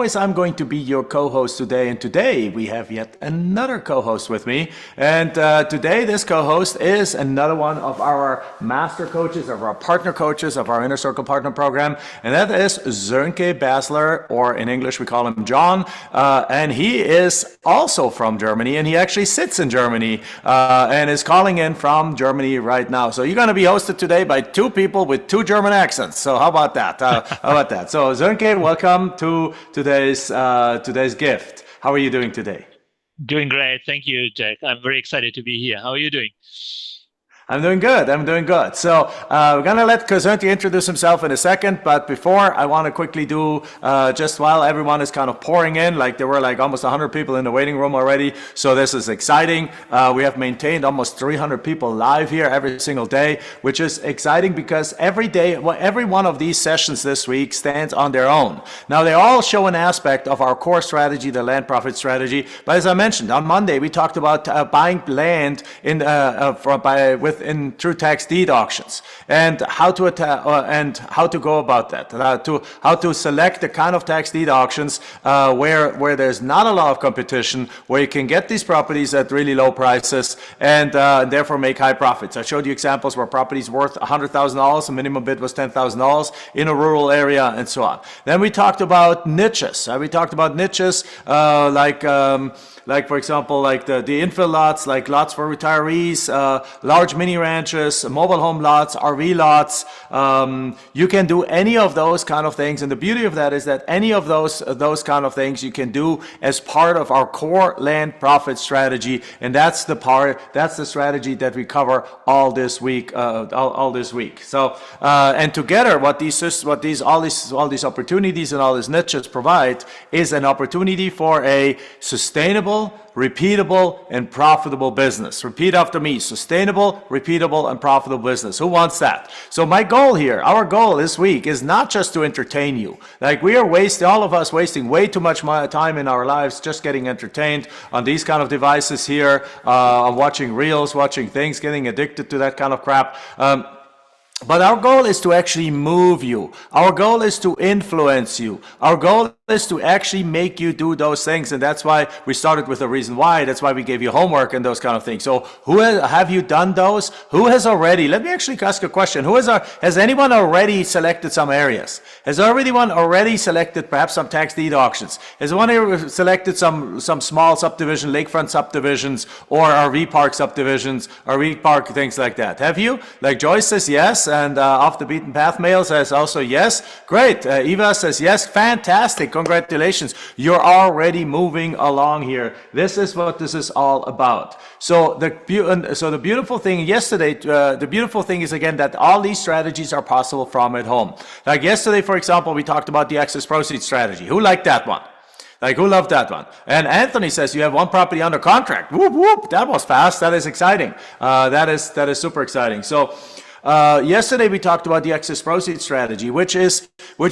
I'm going to be your co-host today, and today we have yet another co-host with me. And today this co-host is another one of our master coaches, of our partner coaches, of our Inner Circle Partner Program, and that is Sönke Basler, or in English we call him John. And he is also from Germany, and he actually sits in Germany and is calling in from Germany right now. So you're going to be hosted today by two people with two German accents. So how about that? So Sönke, welcome to today's gift. How are you doing today? Doing great. Thank you, Jack. I'm very excited to be here. How are you doing? I'm doing good. So we're going to let Sönke introduce himself in a second. But before, I want to quickly do, just while everyone is kind of pouring in, like there were like almost 100 people in the waiting room already. So this is exciting. We have maintained almost 300 people live here every single day, which is exciting because every day, every one of these sessions this week stands on their own. Now, they all show an aspect of our core strategy, the land profit strategy. But as I mentioned, on Monday, we talked about buying land through tax deed auctions, and how to go about that, how to select the kind of tax deed auctions where there's not a lot of competition, where you can get these properties at really low prices and therefore make high profits. I showed you examples where properties worth $100,000, the minimum bid was $10,000 in a rural area, and so on. Then we talked about niches. Like for example, like the infill lots, like lots for retirees, large mini ranches, mobile home lots, RV lots. You can do any of those kind of things, and the beauty of that is that any of those kind of things you can do as part of our core land profit strategy, and that's the strategy that we cover all this week. So and together, all these opportunities and all these niches provide is an opportunity for a sustainable, repeatable, and profitable business. Repeat after me: sustainable, repeatable, and profitable business. Who wants that? So our goal this week is not just to entertain you. Like all of us wasting way too much time in our lives just getting entertained on these kind of devices here, watching reels, watching things, getting addicted to that kind of crap. But our goal is to actually move you. Our goal is to influence you. Our goal is to actually make you do those things. And that's why we started with the reason why. That's why we gave you homework and those kind of things. So have you done those? Who has already? Let me actually ask a question. Has anyone already selected some areas? Has anyone already selected perhaps some tax deed auctions? Has anyone selected some small subdivision, lakefront subdivisions, or RV park subdivisions, RV park things like that? Have you? Like Joyce says yes. And Off the Beaten Path Mail says also yes. Great. Eva says yes. Fantastic. Congratulations. You're already moving along here. This is what this is all about. So the beautiful thing is again that all these strategies are possible from at home. Like yesterday, for example, we talked about the excess proceeds strategy. Who liked that one? Like, who loved that one? And Anthony says you have one property under contract. Whoop, whoop. That was fast. That is exciting. That is super exciting. So yesterday we talked about the excess proceeds strategy, which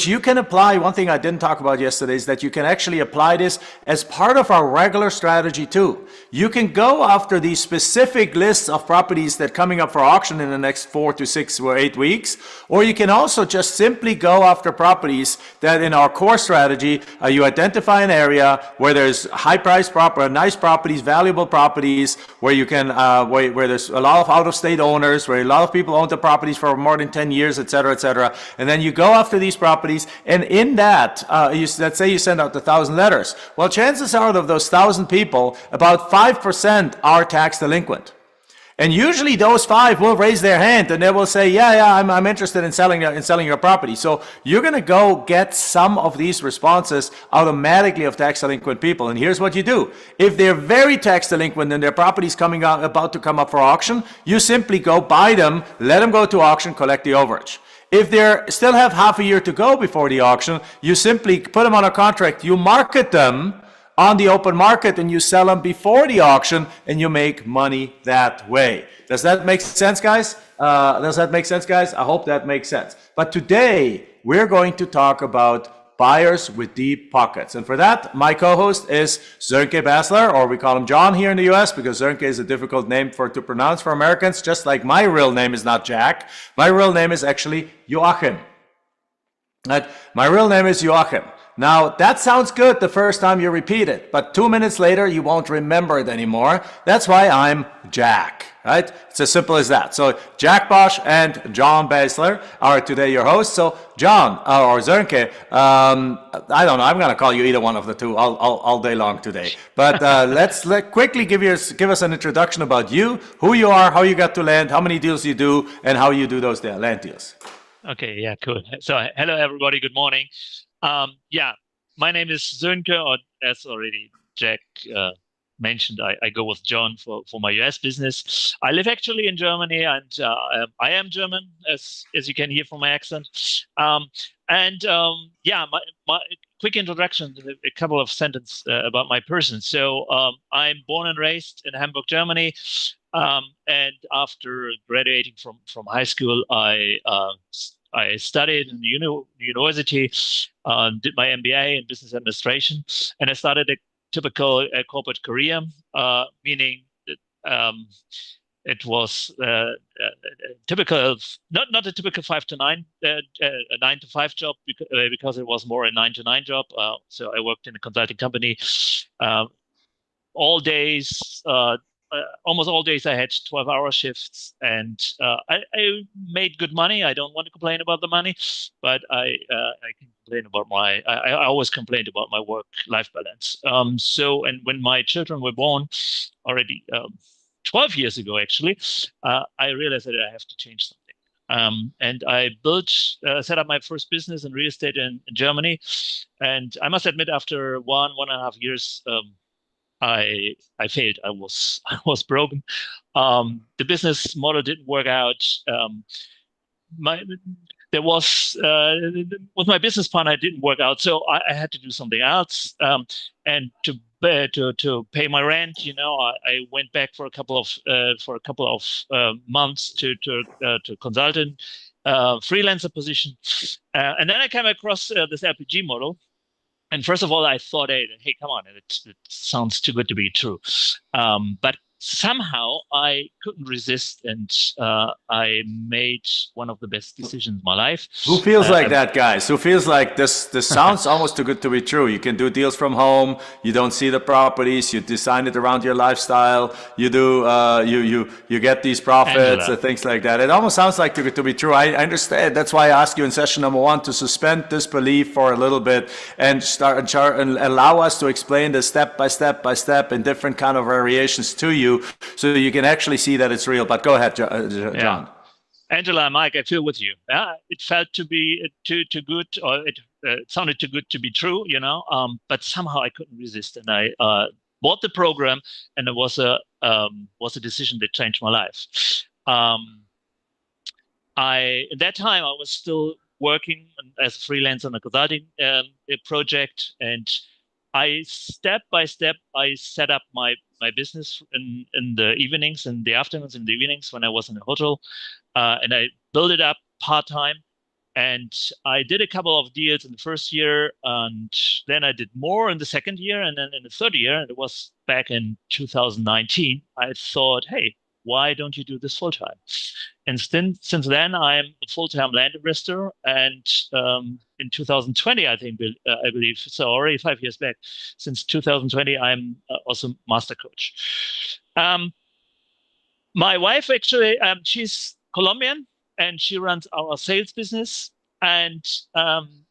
you can apply. One thing I didn't talk about yesterday is that you can actually apply this as part of our regular strategy too. You can go after these specific lists of properties that are coming up for auction in the next 4 to 6 or 8 weeks, or you can also just simply go after properties that in our core strategy, you identify an area where there's high-priced property, nice properties, valuable properties, where you can where there's a lot of out-of-state owners, where a lot of people own the properties for more than 10 years, etc., etc. And then you go after these properties, and in that, let's say you send out 1,000 letters. Well, chances are of those 1,000 people, about 5% are tax delinquent. And usually those 5 will raise their hand and they will say, yeah, I'm interested in selling your property. So you're going to go get some of these responses automatically of tax delinquent people. And here's what you do. If they're very tax delinquent and their property's about to come up for auction, you simply go buy them, let them go to auction, collect the overage. If they still have half a year to go before the auction, you simply put them on a contract, you market them on the open market, and you sell them before the auction, and you make money that way. Does that make sense, guys? I hope that makes sense. But today, we're going to talk about buyers with deep pockets. And for that, my co-host is Sönke Basler, or we call him John here in the US, because Sönke is a difficult name to pronounce for Americans, just like my real name is not Jack. My real name is actually Joachim. My real name is Joachim. Now, that sounds good the first time you repeat it, but 2 minutes later, you won't remember it anymore. That's why I'm Jack, right? It's as simple as that. So, Jack Bosch and John Basler are today your hosts. So, John or Zernke, I don't know, I'm going to call you either one of the two all day long today. But let's quickly give us an introduction about you, who you are, how you got to land, how many deals you do, and how you do those land deals. Okay, yeah, cool. So, hello, everybody. Good morning. Yeah, my name is Sönke, or as already Jack mentioned, I go with John for my US business. I live actually in Germany, and I am German, as you can hear from my accent. Yeah, my quick introduction, a couple of sentences about my person. So I'm born and raised in Hamburg, Germany. And after graduating from high school, I studied in the university, did my MBA in business administration, and I started a typical corporate career, meaning that, it was typical, not a typical 5 to 9, a 9 to 5 job, because it was more a 9 to 9 job. So I worked in a consulting company all days. Almost all days I had 12-hour shifts, and I made good money. I don't want to complain about the money, but I can complain about I always complained about my work-life balance. And when my children were born, already 12 years ago, actually, I realized that I have to change something. And I set up my first business in real estate in Germany. And I must admit, after 1.5 years, I failed. I was broken. The business model didn't work out. With my business partner, it didn't work out. So I had to do something else. And to pay my rent, I went back for a couple of months to consultant freelancer position, and then I came across this LPG model. And first of all, I thought, hey, come on, it sounds too good to be true. But somehow I couldn't resist, and I made one of the best decisions of my life. Who feels like that, guys? Who feels like this sounds almost too good to be true? You can do deals from home. You don't see the properties. You design it around your lifestyle. You do. You get these profits and things like that. It almost sounds like too good to be true. I understand. That's why I asked you in session number 1 to suspend disbelief for a little bit and start and allow us to explain this step by step in different kind of variations to you, so you can actually see that it's real. But go ahead, John. Yeah. Angela and Mike, I feel with you. It felt to be too good, or it sounded too good to be true, but somehow I couldn't resist, and I bought the program, and it was a decision that changed my life. At that time, I was still working as a freelancer on a consulting project, and step by step, I set up my business in the evenings, in the afternoons, in the evenings when I was in a hotel, and I built it up part-time. And I did a couple of deals in the first year, and then I did more in the second year, and then in the third year, and it was back in 2019, I thought, hey, why don't you do this full-time? And since then, I'm a full-time land investor. And in 2020, I believe, so already 5 years back, since 2020, I'm also master coach. My wife, actually, she's Colombian, and she runs our sales business. And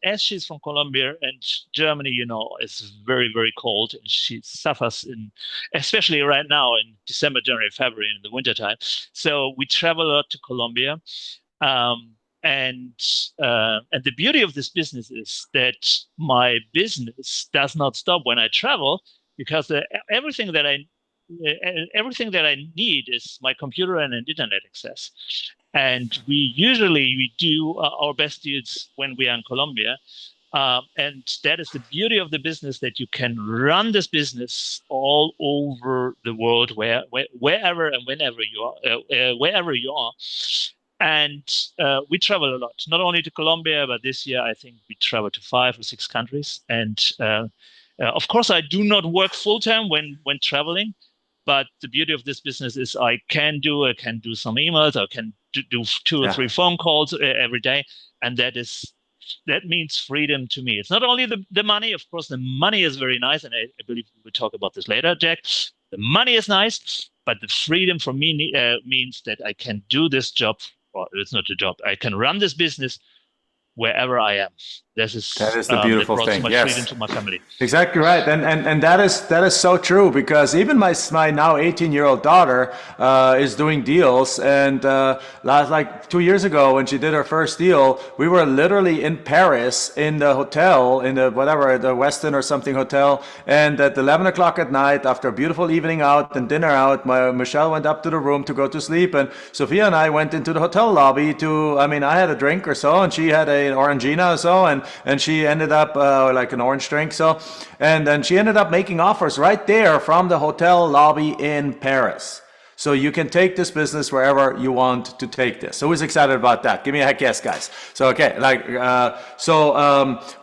as she's from Colombia, and Germany, is very, very cold, and she suffers especially right now in December, January, February, in the wintertime. So we travel a lot to Colombia. And the beauty of this business is that my business does not stop when I travel, because everything that I need is my computer and an internet access. And we do our best deals when we are in Colombia. And that is the beauty of the business, that you can run this business all over the world, wherever and whenever wherever you are. And we travel a lot, not only to Colombia, but this year I think we travel to 5 or 6 countries. And of course, I do not work full time when traveling. But the beauty of this business is I can do some emails, I can do 2 or 3 phone calls every day, and that is that means freedom to me. It's not only the money. Of course, the money is very nice, and I believe we'll talk about this later, Jack. The money is nice, but the freedom for me means that I can do this job. Well, it's not a job. I can run this business wherever I am. That is the beautiful thing. So much yes, freedom to my family. Exactly right, and that is so true, because even my now 18-year-old daughter is doing deals, and like 2 years ago when she did her first deal, we were literally in Paris in the hotel, in the the Westin or something hotel, and at 11 o'clock at night, after a beautiful evening out and dinner out, Michelle went up to the room to go to sleep, and Sophia and I went into the hotel lobby to, I had a drink or so, and she had an Orangina or so, and she ended up like an orange drink, so, and then she ended up making offers right there from the hotel lobby in Paris. So you can take this business wherever you want to take this. So who's excited about that? Give me a heck yes, guys. So okay,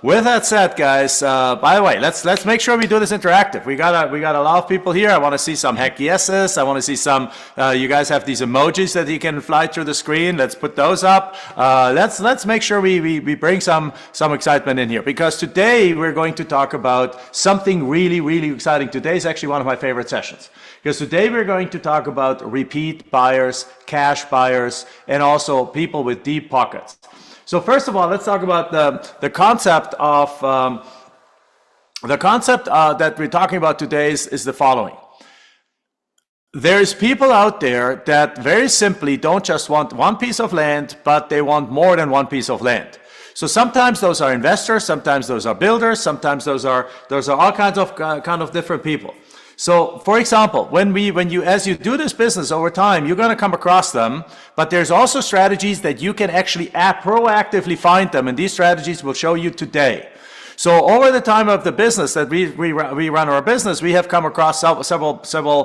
with that said, guys, by the way, let's make sure we do this interactive. We got a lot of people here. I want to see some heck yeses. I want to see some. You guys have these emojis that you can fly through the screen. Let's put those up. Let's make sure we bring some excitement in here, because today we're going to talk about something really exciting. Today is actually one of my favorite sessions, because today we're going to talk about repeat buyers, cash buyers, and also people with deep pockets. So first of all, let's talk about the concept of that we're talking about today is the following. There's people out there that very simply don't just want one piece of land, but they want more than one piece of land. So sometimes those are investors, sometimes those are builders, sometimes those are all kinds of different people. So, for example, as you do this business over time, you're going to come across them, but there's also strategies that you can actually proactively find them, and these strategies we'll show you today. So, over the time of the business that we run our business, we have come across several,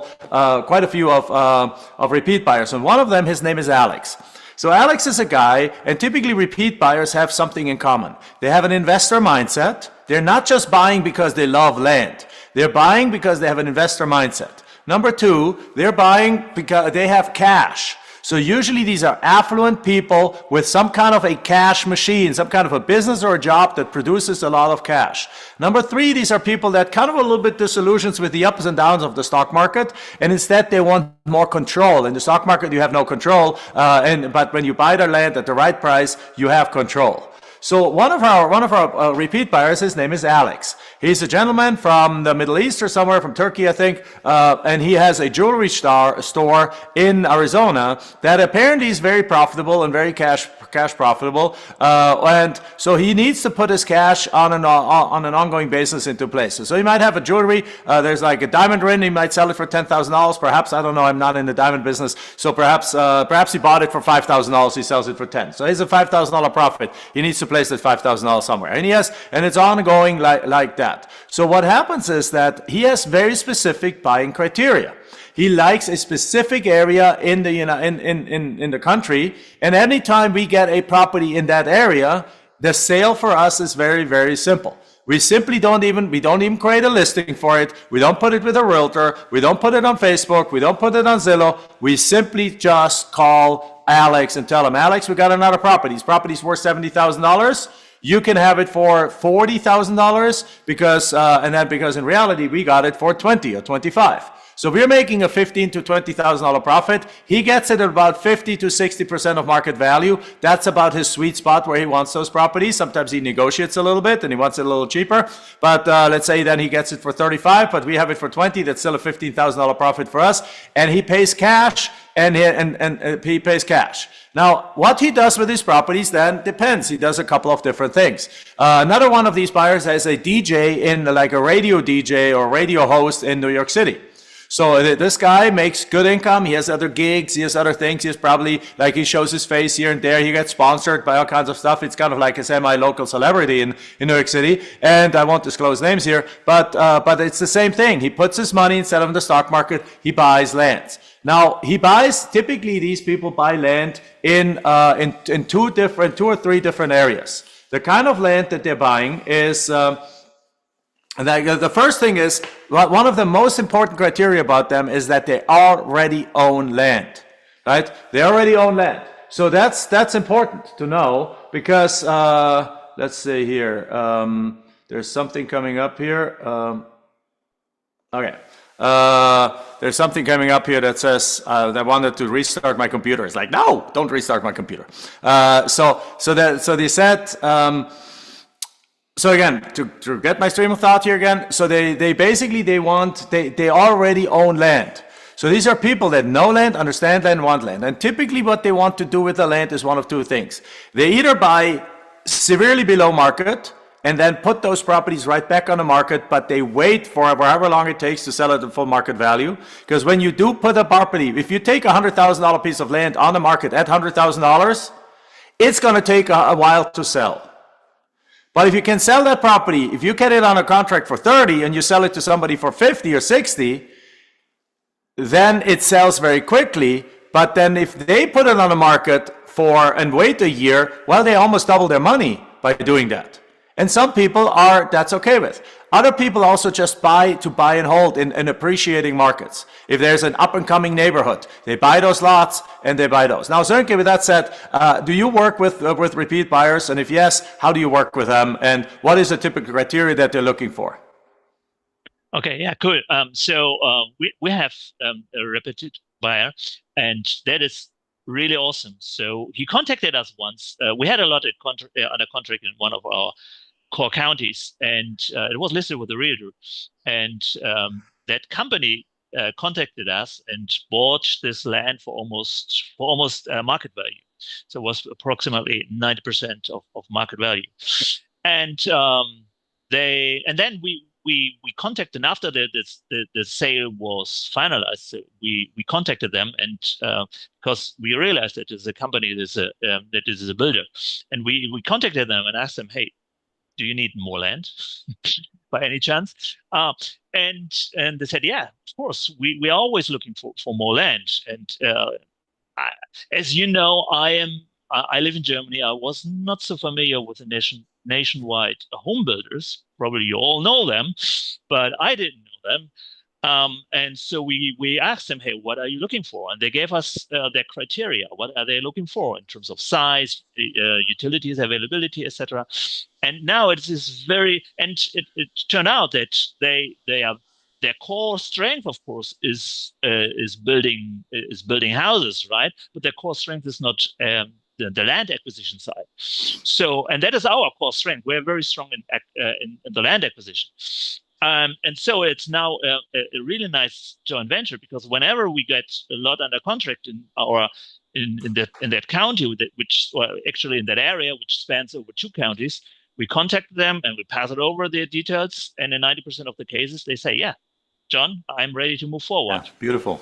quite a few of repeat buyers, and one of them, his name is Alex. So Alex is a guy, and typically repeat buyers have something in common. They have an investor mindset. They're not just buying because they love land. They're buying because they have an investor mindset. Number two, they're buying because they have cash. So usually these are affluent people with some kind of a cash machine, some kind of a business or a job that produces a lot of cash. Number three, these are people that kind of a little bit disillusioned with the ups and downs of the stock market, and instead they want more control. In the stock market, you have no control, but when you buy their land at the right price, you have control. So one of our repeat buyers, his name is Alex. He's a gentleman from the Middle East or somewhere, from Turkey, I think, and he has a jewelry store in Arizona that apparently is very profitable and very cash profitable, and so he needs to put his cash on an ongoing basis into places. So he might have a jewelry. There's like a diamond ring. He might sell it for $10,000, perhaps. I don't know. I'm not in the diamond business, so perhaps he bought it for $5,000. He sells it for $10,000. So he's a $5,000 profit. He needs to place that $5,000 somewhere, and it's ongoing like that. So what happens is that he has very specific buying criteria. He likes a specific area in the country, and anytime we get a property in that area, the sale for us is very, very simple. We simply don't even create a listing for it. We don't put it with a realtor. We don't put it on Facebook. We don't put it on Zillow. We simply just call Alex and tell him, Alex, we got another property. This property's worth $70,000. You can have it for $40,000 because in reality we got it for $20,000 or $25,000. So we're making a $15,000 to $20,000 profit. He gets it at about 50 to 60% of market value. That's about his sweet spot where he wants those properties. Sometimes he negotiates a little bit and he wants it a little cheaper. But let's say then he gets it for 35, but we have it for 20. That's still a $15,000 profit for us. And he pays cash. And he pays cash. Now, what he does with these properties then depends. He does a couple of different things. Another one of these buyers has a DJ like a radio DJ or radio host in New York City. So this guy makes good income. He has other gigs. He has other things. He has probably, like, he shows his face here and there. He gets sponsored by all kinds of stuff. It's kind of like a semi-local celebrity in New York City. And I won't disclose names here, but it's the same thing. He puts his money instead of in the stock market. He buys lands. Now, typically these people buy land in two or three different areas. The kind of land that they're buying is, the first thing is, one of the most important criteria about them is that they already own land, right? They already own land. So that's important to know, because let's say here, there's something coming up here. Okay. There's something coming up here that says that I wanted to restart my computer. It's like, no, don't restart my computer. So they said, so again, to get my stream of thought here again, so they basically, they already own land. So these are people that know land, understand land, want land. And typically what they want to do with the land is one of two things. They either buy severely below market and then put those properties right back on the market, but they wait for however long it takes to sell it at full market value. Because when you do put a property, if you take a $100,000 piece of land on the market at $100,000, it's going to take a while to sell. But if you can sell that property, if you get it on a contract for 30 and you sell it to somebody for 50 or 60, then it sells very quickly. But then if they put it on the market and wait a year, well, they almost double their money by doing that. And some people that's okay with. Other people also just buy and hold in appreciating markets. If there's an up and coming neighborhood, they buy those lots and they buy those. Now, Sönke, with that said, do you work with repeat buyers? And if yes, how do you work with them? And what is the typical criteria that they're looking for? Okay, yeah, cool. So we have a repeat buyer, and that is really awesome. So he contacted us once. We had a lot under contract in one of our core counties, and it was listed with a realtor. And that company contacted us and bought this land for almost market value. So it was approximately 90% of market value. And then we contacted them after the sale was finalized. So we contacted them, and because we realized that it's a company that is a builder, and we contacted them and asked them, hey, do you need more land by any chance? And they said, yeah, of course. We're always looking for more land. And as you know, I live in Germany. I was not so familiar with the nationwide home builders. Probably you all know them, but I didn't know them. And so we asked them, hey, what are you looking for? And they gave us their criteria. What are they looking for in terms of size, utilities, availability, etc. And now it turned out that their core strength, of course, is building houses, right? But their core strength is not the land acquisition side. So, and that is our core strength. We're very strong in the land acquisition. And so it's now a really nice joint venture, because whenever we get a lot under contract in that county, actually in that area, which spans over 2 counties, we contact them and we pass it over their details. And in 90% of the cases, they say, yeah, John, I'm ready to move forward. Yeah, beautiful.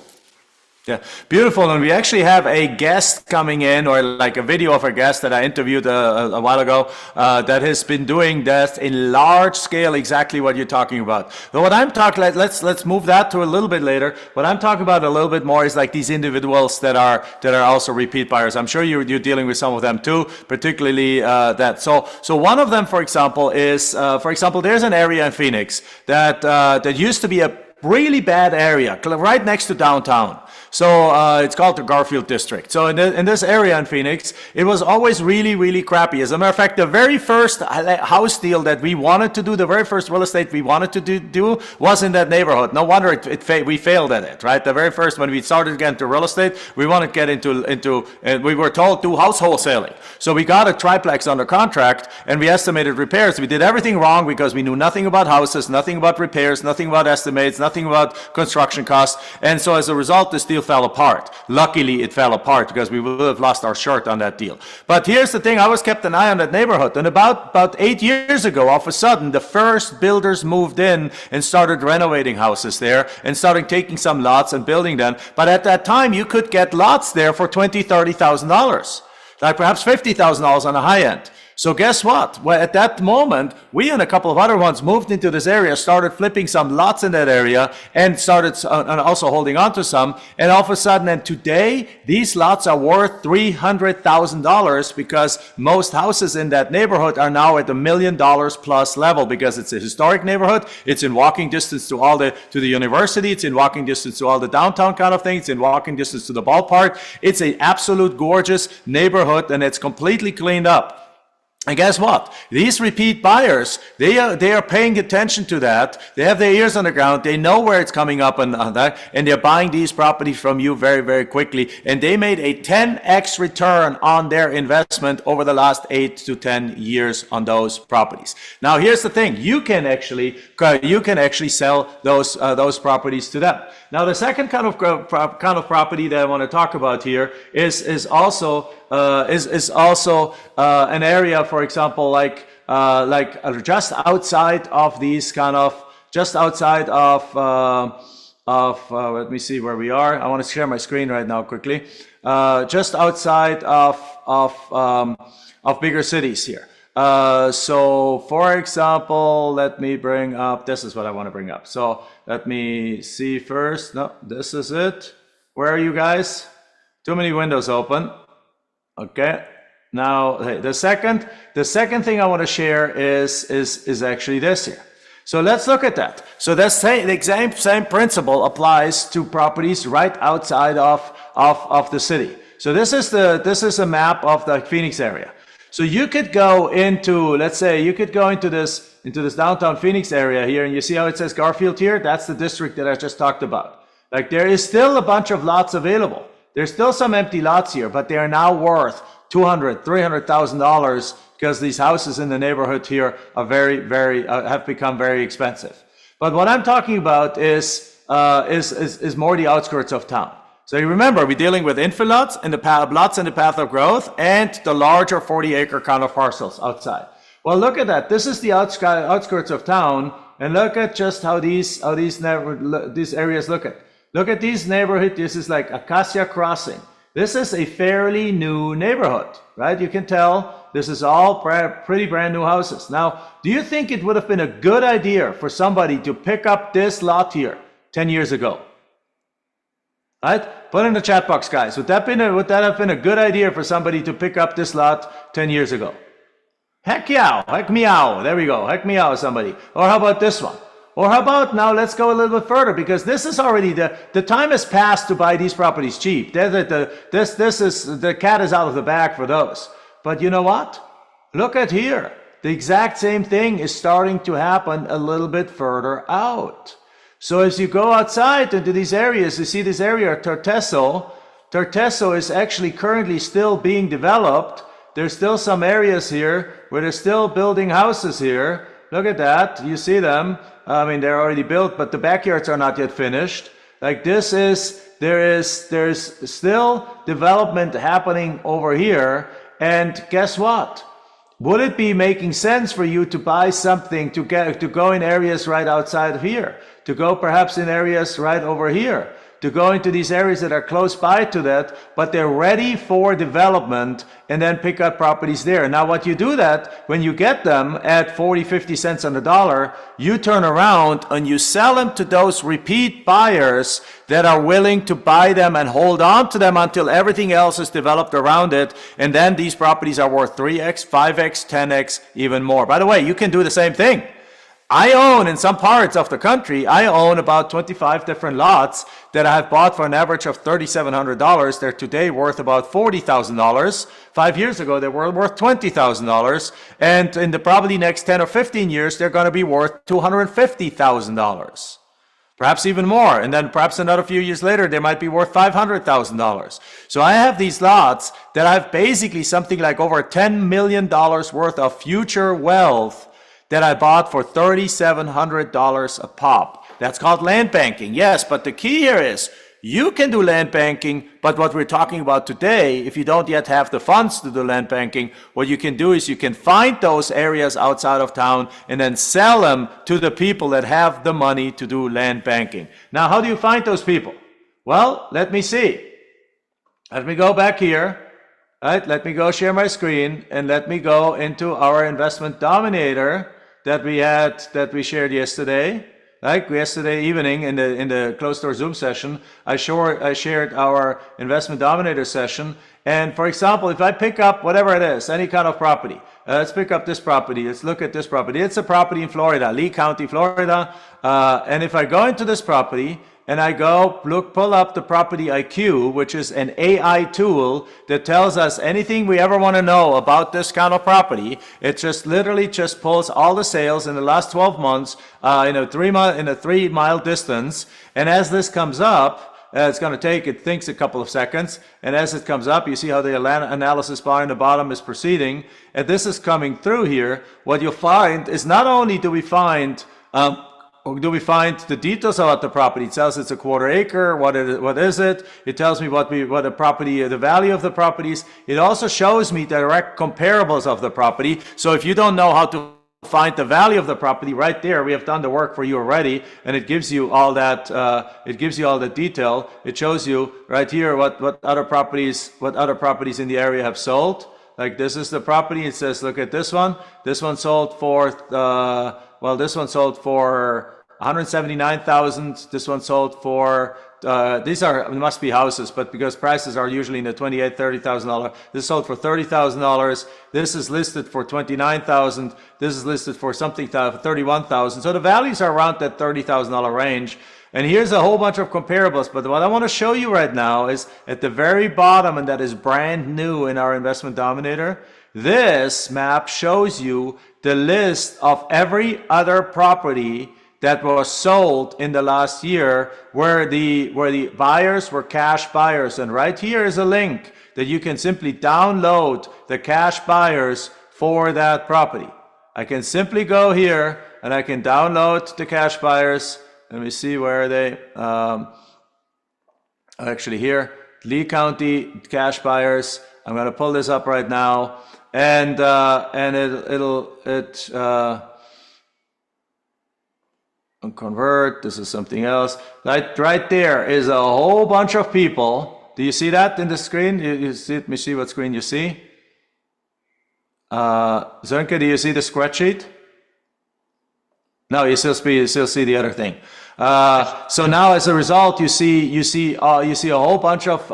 Yeah, beautiful. And we actually have a guest coming in, or like a video of a guest that I interviewed a while ago, that has been doing that in large scale, exactly what you're talking about. But what I'm talking, let's move that to a little bit later. What I'm talking about a little bit more is like these individuals that are also repeat buyers. I'm sure you're dealing with some of them too, particularly that. So one of them, for example, is there's an area in Phoenix that used to be a really bad area, right next to downtown. So it's called the Garfield District. So in this area in Phoenix, it was always really, really crappy. As a matter of fact, the very first house deal that we wanted to do, the very first real estate we wanted to do was in that neighborhood. No wonder we failed at it, right? The very first, when we started to get into real estate, we wanted to get into we were told do house wholesaling. So we got a triplex under contract, and we estimated repairs. We did everything wrong because we knew nothing about houses, nothing about repairs, nothing about estimates, nothing about construction costs. And so as a result, this deal fell apart. Luckily, it fell apart because we would have lost our shirt on that deal. But here's the thing, I always kept an eye on that neighborhood. And about 8 years ago, all of a sudden, the first builders moved in and started renovating houses there and started taking some lots and building them. But at that time, you could get lots there for $20,000, $30,000, like perhaps $50,000 on the high end. So guess what? Well, at that moment, we and a couple of other ones moved into this area, started flipping some lots in that area, and started and also holding on to some. And all of a sudden, and today, these lots are worth $300,000 because most houses in that neighborhood are now at $1 million plus level, because it's a historic neighborhood. It's in walking distance to the university. It's in walking distance to all the downtown kind of things. It's in walking distance to the ballpark. It's an absolute gorgeous neighborhood, and it's completely cleaned up. And guess what? These repeat buyers, they are paying attention to that. They have their ears on the ground. They know where it's coming up and that, and they're buying these properties from you very, very quickly. And they made a 10x return on their investment over the last 8 to 10 years on those properties. Now, here's the thing: you can actually sell those properties to them. Now, the second kind of property that I want to talk about here is also an area, for example, like just outside of these let me see where we are. I want to share my screen right now quickly. Just outside of bigger cities here. So for example, let me bring up, this is what I want to bring up. So let me see first. No, this is it. Where are you guys? Too many windows open. Okay. Now, the second thing I want to share is actually this here. So let's look at that. So the same principle applies to properties right outside of the city. So this is a map of the Phoenix area. So you could go into, let's say, this downtown Phoenix area here, and you see how it says Garfield here? That's the district that I just talked about. Like, there is still a bunch of lots available. There's still some empty lots here, but they are now worth $200,000, $300,000 because these houses in the neighborhood here are have become very expensive. But what I'm talking about is more the outskirts of town. So you remember, we're dealing with infill lots and the path of growth, and the larger 40-acre kind of parcels outside. Well, look at that. This is the outskirts of town, and look at just how these areas look at. Look at these neighborhoods. This is like Acacia Crossing. This is a fairly new neighborhood, right? You can tell this is all pretty brand new houses. Now, do you think it would have been a good idea for somebody to pick up this lot here 10 years ago? Right? Put in the chat box, guys. Would that have been a good idea for somebody to pick up this lot 10 years ago? Heck yeah, heck meow. There we go. Heck meow, somebody. Or how about this one? Or how about now, let's go a little bit further, because this is already the time has passed to buy these properties cheap. The cat is out of the bag for those. But you know what? Look at here. The exact same thing is starting to happen a little bit further out. So as you go outside into these areas, you see this area, Torteso. Torteso is actually currently still being developed. There's still some areas here where they're still building houses here. Look at that. You see them. I mean, they're already built, but the backyards are not yet finished. Like there's still development happening over here. And guess what? Would it be making sense for you to buy something to go in areas right outside of here? To go perhaps in areas right over here? To go into these areas that are close by to that, but they're ready for development, and then pick up properties there. Now, what you do that, when you get them at 40, 50 cents on the dollar, you turn around and you sell them to those repeat buyers that are willing to buy them and hold on to them until everything else is developed around it. And then these properties are worth 3x, 5x, 10x, even more. By the way, you can do the same thing. I own, in some parts of the country, I own about 25 different lots that I have bought for an average of $3,700. They're today worth about $40,000. 5 years ago, they were worth $20,000. And in the probably next 10 or 15 years, they're going to be worth $250,000. Perhaps even more. And then perhaps another few years later, they might be worth $500,000. So I have these lots that have basically something like over $10 million worth of future wealth that I bought for $3,700 a pop. That's called land banking. Yes, but the key here is you can do land banking, but what we're talking about today, if you don't yet have the funds to do land banking, what you can do is you can find those areas outside of town and then sell them to the people that have the money to do land banking. Now, how do you find those people? Well, let me see. Let me go back here. Right, let me go share my screen and let me go into our investment dominator that we shared yesterday. Like yesterday evening in the closed door Zoom session, I shared our investment dominator session, And for example, if I pick up whatever it is, any kind of property, let's pick up this property. Let's look at this property. It's a property in Florida, Lee County, Florida. And if I go into this property and I go pull up the Property IQ, which is an AI tool that tells us anything we ever want to know about this kind of property, it just literally just pulls all the sales in the last 12 months in a 3-mile distance. And as this comes up, it's going to take, it thinks a couple of seconds, and as it comes up, you see how the analysis bar in the bottom is proceeding, and this is coming through here. What you'll find is not only do we find the details about the property. It tells it's a quarter acre, what is it? It tells me what the property, the value of the properties. It also shows me direct comparables of the property. So if you don't know how to find the value of the property, right there we have done the work for you already, and it gives you all that detail. It shows you right here what other properties in the area have sold. Like this is the property. It says, look at this one. This one sold for this one sold for 179,000. This one sold for these must be houses, but because prices are usually in the $28,000-$30,000, this sold for $30,000. This is listed for $29,000. This is listed for something $31,000. So the values are around that $30,000 range. And here's a whole bunch of comparables. But what I want to show you right now is at the very bottom, and that is brand new in our Investment Dominator. This map shows you the list of every other property that was sold in the last year where the buyers were cash buyers. And right here is a link that you can simply download the cash buyers for that property. I can simply go here and I can download the cash buyers. Let me see where they actually here, Lee County cash buyers. I'm going to pull this up right now, and convert. This is something else. Right there is a whole bunch of people. Do you see that in the screen? You see? Let me see what screen you see. Sönke, do you see the spreadsheet? No, you still see the other thing. So now, as a result, you see a whole bunch of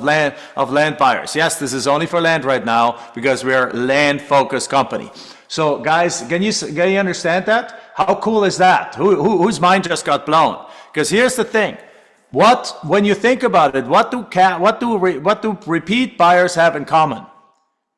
land buyers. Yes, this is only for land right now because we're a land-focused company. So, guys, can you understand that? How cool is that? Whose mind just got blown? Because here's the thing: when you think about it, what do repeat buyers have in common?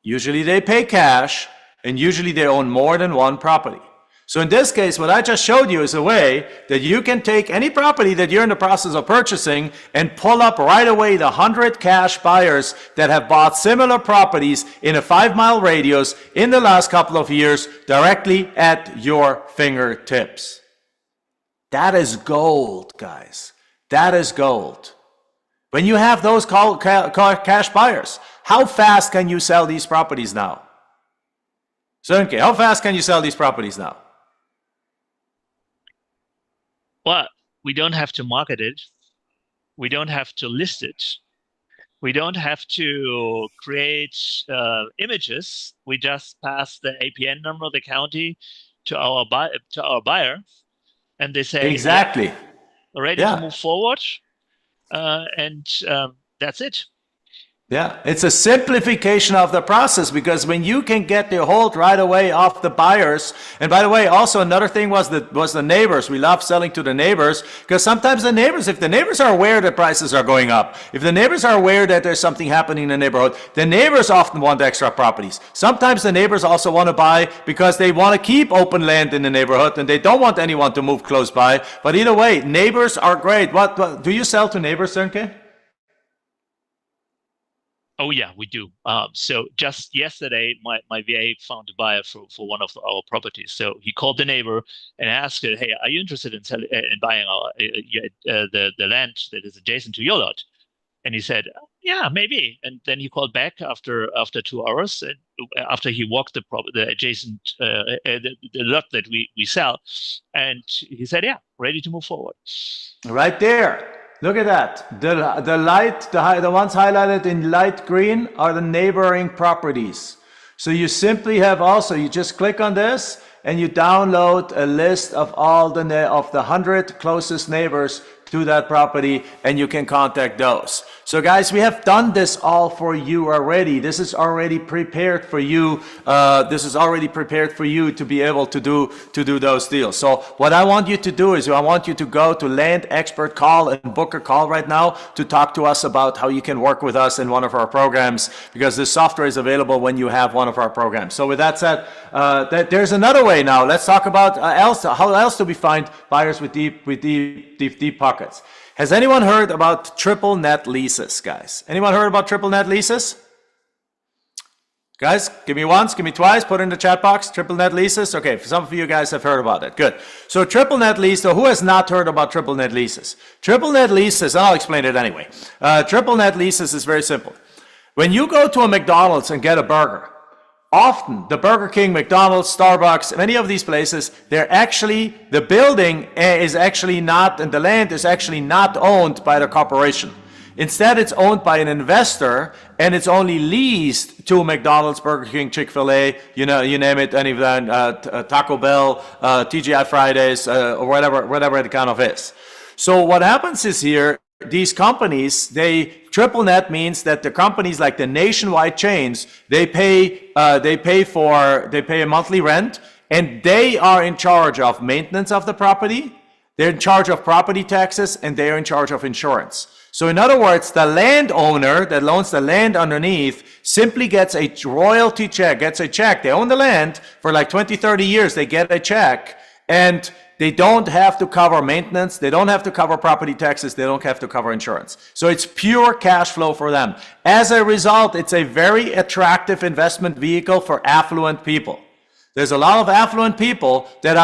Usually, they pay cash, and usually they own more than one property. So in this case, what I just showed you is a way that you can take any property that you're in the process of purchasing and pull up right away the 100 cash buyers that have bought similar properties in a 5-mile radius in the last couple of years directly at your fingertips. That is gold, guys. That is gold. When you have those cash buyers, how fast can you sell these properties now? Sönke, how fast can you sell these properties now? Well, we don't have to market it. We don't have to list it. We don't have to create images. We just pass the APN number of the county to our buyer, and they say, exactly, yeah, ready to move forward, and that's it. Yeah, it's a simplification of the process, because when you can get the hold right away off the buyers, and by the way, also another thing was the neighbors. We love selling to the neighbors, because sometimes the neighbors, if the neighbors are aware that prices are going up, if the neighbors are aware that there's something happening in the neighborhood, the neighbors often want extra properties. Sometimes the neighbors also want to buy because they want to keep open land in the neighborhood and they don't want anyone to move close by. But either way, neighbors are great. What do you sell to neighbors, Sönke? Oh yeah, we do. So just yesterday, my VA found a buyer for one of our properties. So he called the neighbor and asked her, "Hey, are you interested in buying the land that is adjacent to your lot?" And he said, "Yeah, maybe." And then he called back after 2 hours, and after he walked the adjacent the lot that we sell, and he said, "Yeah, ready to move forward." Right there. Look at that. The ones highlighted in light green are the neighboring properties. So you simply have you just click on this and you download a list of all the 100 closest neighbors to that property, and you can contact those. So guys, we have done this all for you already. This is already prepared for you. This is already prepared for you to be able to do those deals. So what I want you to do is I want you to go to Land Expert Call and book a call right now to talk to us about how you can work with us in one of our programs, because this software is available when you have one of our programs. So with that said, there's another way now. Let's talk about how else do we find buyers with deep pockets. Has anyone heard about triple net leases, guys? Anyone heard about triple net leases? Guys, give me once, give me twice, put it in the chat box, triple net leases. Okay, some of you guys have heard about it. Good. So triple net lease, so who has not heard about triple net leases? Triple net leases, and I'll explain it anyway. Triple net leases is very simple. When you go to a McDonald's and get a burger, often the Burger King, McDonald's, Starbucks, many of these places, the building is actually not, and the land is actually not owned by the corporation. Instead, it's owned by an investor, and it's only leased to McDonald's, Burger King, Chick-fil-A, you name it, any of them, Taco Bell, TGI Fridays, or whatever it kind of is. So what happens is here, these companies, triple net means that the companies like the nationwide chains, they pay a monthly rent, and they are in charge of maintenance of the property, they're in charge of property taxes, and they're in charge of insurance. So in other words, the landowner that owns the land underneath simply gets a royalty check, gets a check. They own the land for like 20, 30 years, they get a check, and they don't have to cover maintenance, they don't have to cover property taxes, they don't have to cover insurance. So it's pure cash flow for them. As a result, it's a very attractive investment vehicle for affluent people. There's a lot of affluent people that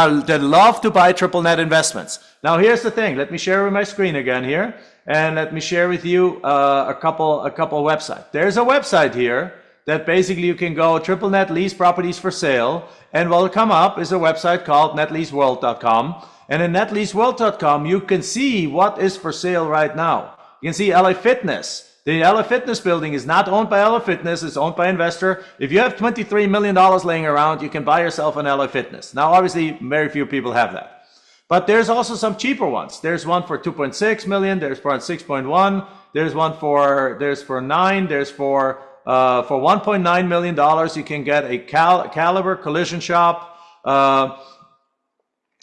love to buy triple net investments. Now here's the thing, let me share with my screen again here, and let me share with you a couple websites. There's a website here that basically you can go triple net lease properties for sale, and what will come up is a website called netleaseworld.com. And in netleaseworld.com, you can see what is for sale right now. You can see LA Fitness. The LA Fitness building is not owned by LA Fitness, it's owned by an investor. If you have $23 million laying around, you can buy yourself an LA Fitness. Now, obviously, very few people have that. But there's also some cheaper ones. There's one for 2.6 million, there's for 6.1, there's one for 9, there's for $1.9 million, you can get a Caliber collision shop.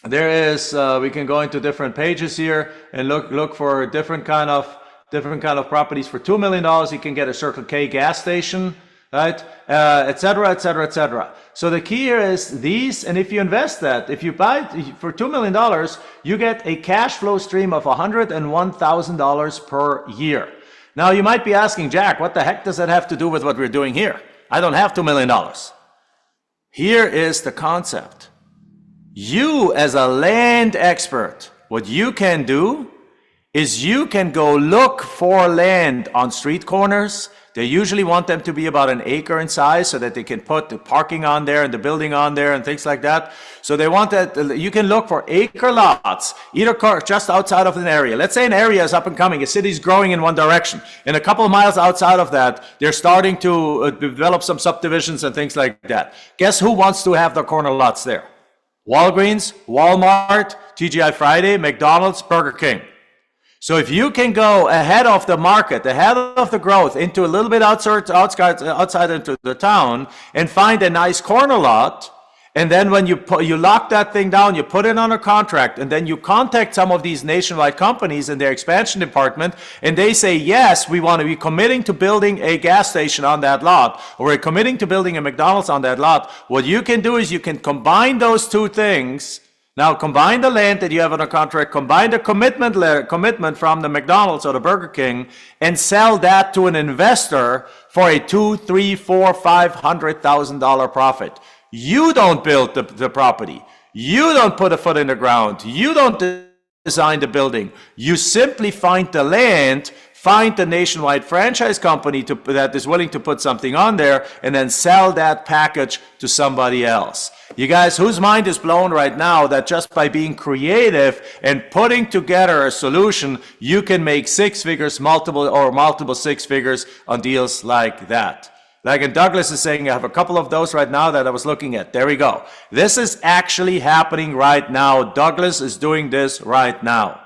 There is, we can go into different pages here and look for different kind of properties. For $2 million, you can get a Circle K gas station, right? Et cetera, et cetera, et cetera. So the key here is these, and if you invest that, if you buy for $2 million, you get a cash flow stream of $101,000 per year. Now you might be asking, Jack, what the heck does that have to do with what we're doing here? I don't have $2 million. Here is the concept. You as a land expert, what you can do is you can go look for land on street corners. They usually want them to be about an acre in size so that they can put the parking on there and the building on there and things like that. So they want that, you can look for acre lots, either just outside of an area. Let's say an area is up and coming, a city's growing in one direction. And a couple of miles outside of that, they're starting to develop some subdivisions and things like that. Guess who wants to have the corner lots there? Walgreens, Walmart, TGI Friday, McDonald's, Burger King. So if you can go ahead of the market, ahead of the growth, into a little bit outside into the town, and find a nice corner lot, and then when you lock that thing down, you put it on a contract, and then you contact some of these nationwide companies in their expansion department, and they say, yes, we want to be committing to building a gas station on that lot, or we're committing to building a McDonald's on that lot. What you can do is you can combine those two things. Now combine the land that you have on a contract, combine the commitment from the McDonald's or the Burger King, and sell that to an investor for a $200,000, $300,000, $400,000, $500,000 profit. You don't build the property. You don't put a foot in the ground. You don't design the building. You simply find the land, find the nationwide franchise company that is willing to put something on there, and then sell that package to somebody else. You guys, whose mind is blown right now that just by being creative and putting together a solution, you can make six figures, multiple six figures on deals like that? Like, and Douglas is saying, I have a couple of those right now that I was looking at. There we go. This is actually happening right now. Douglas is doing this right now.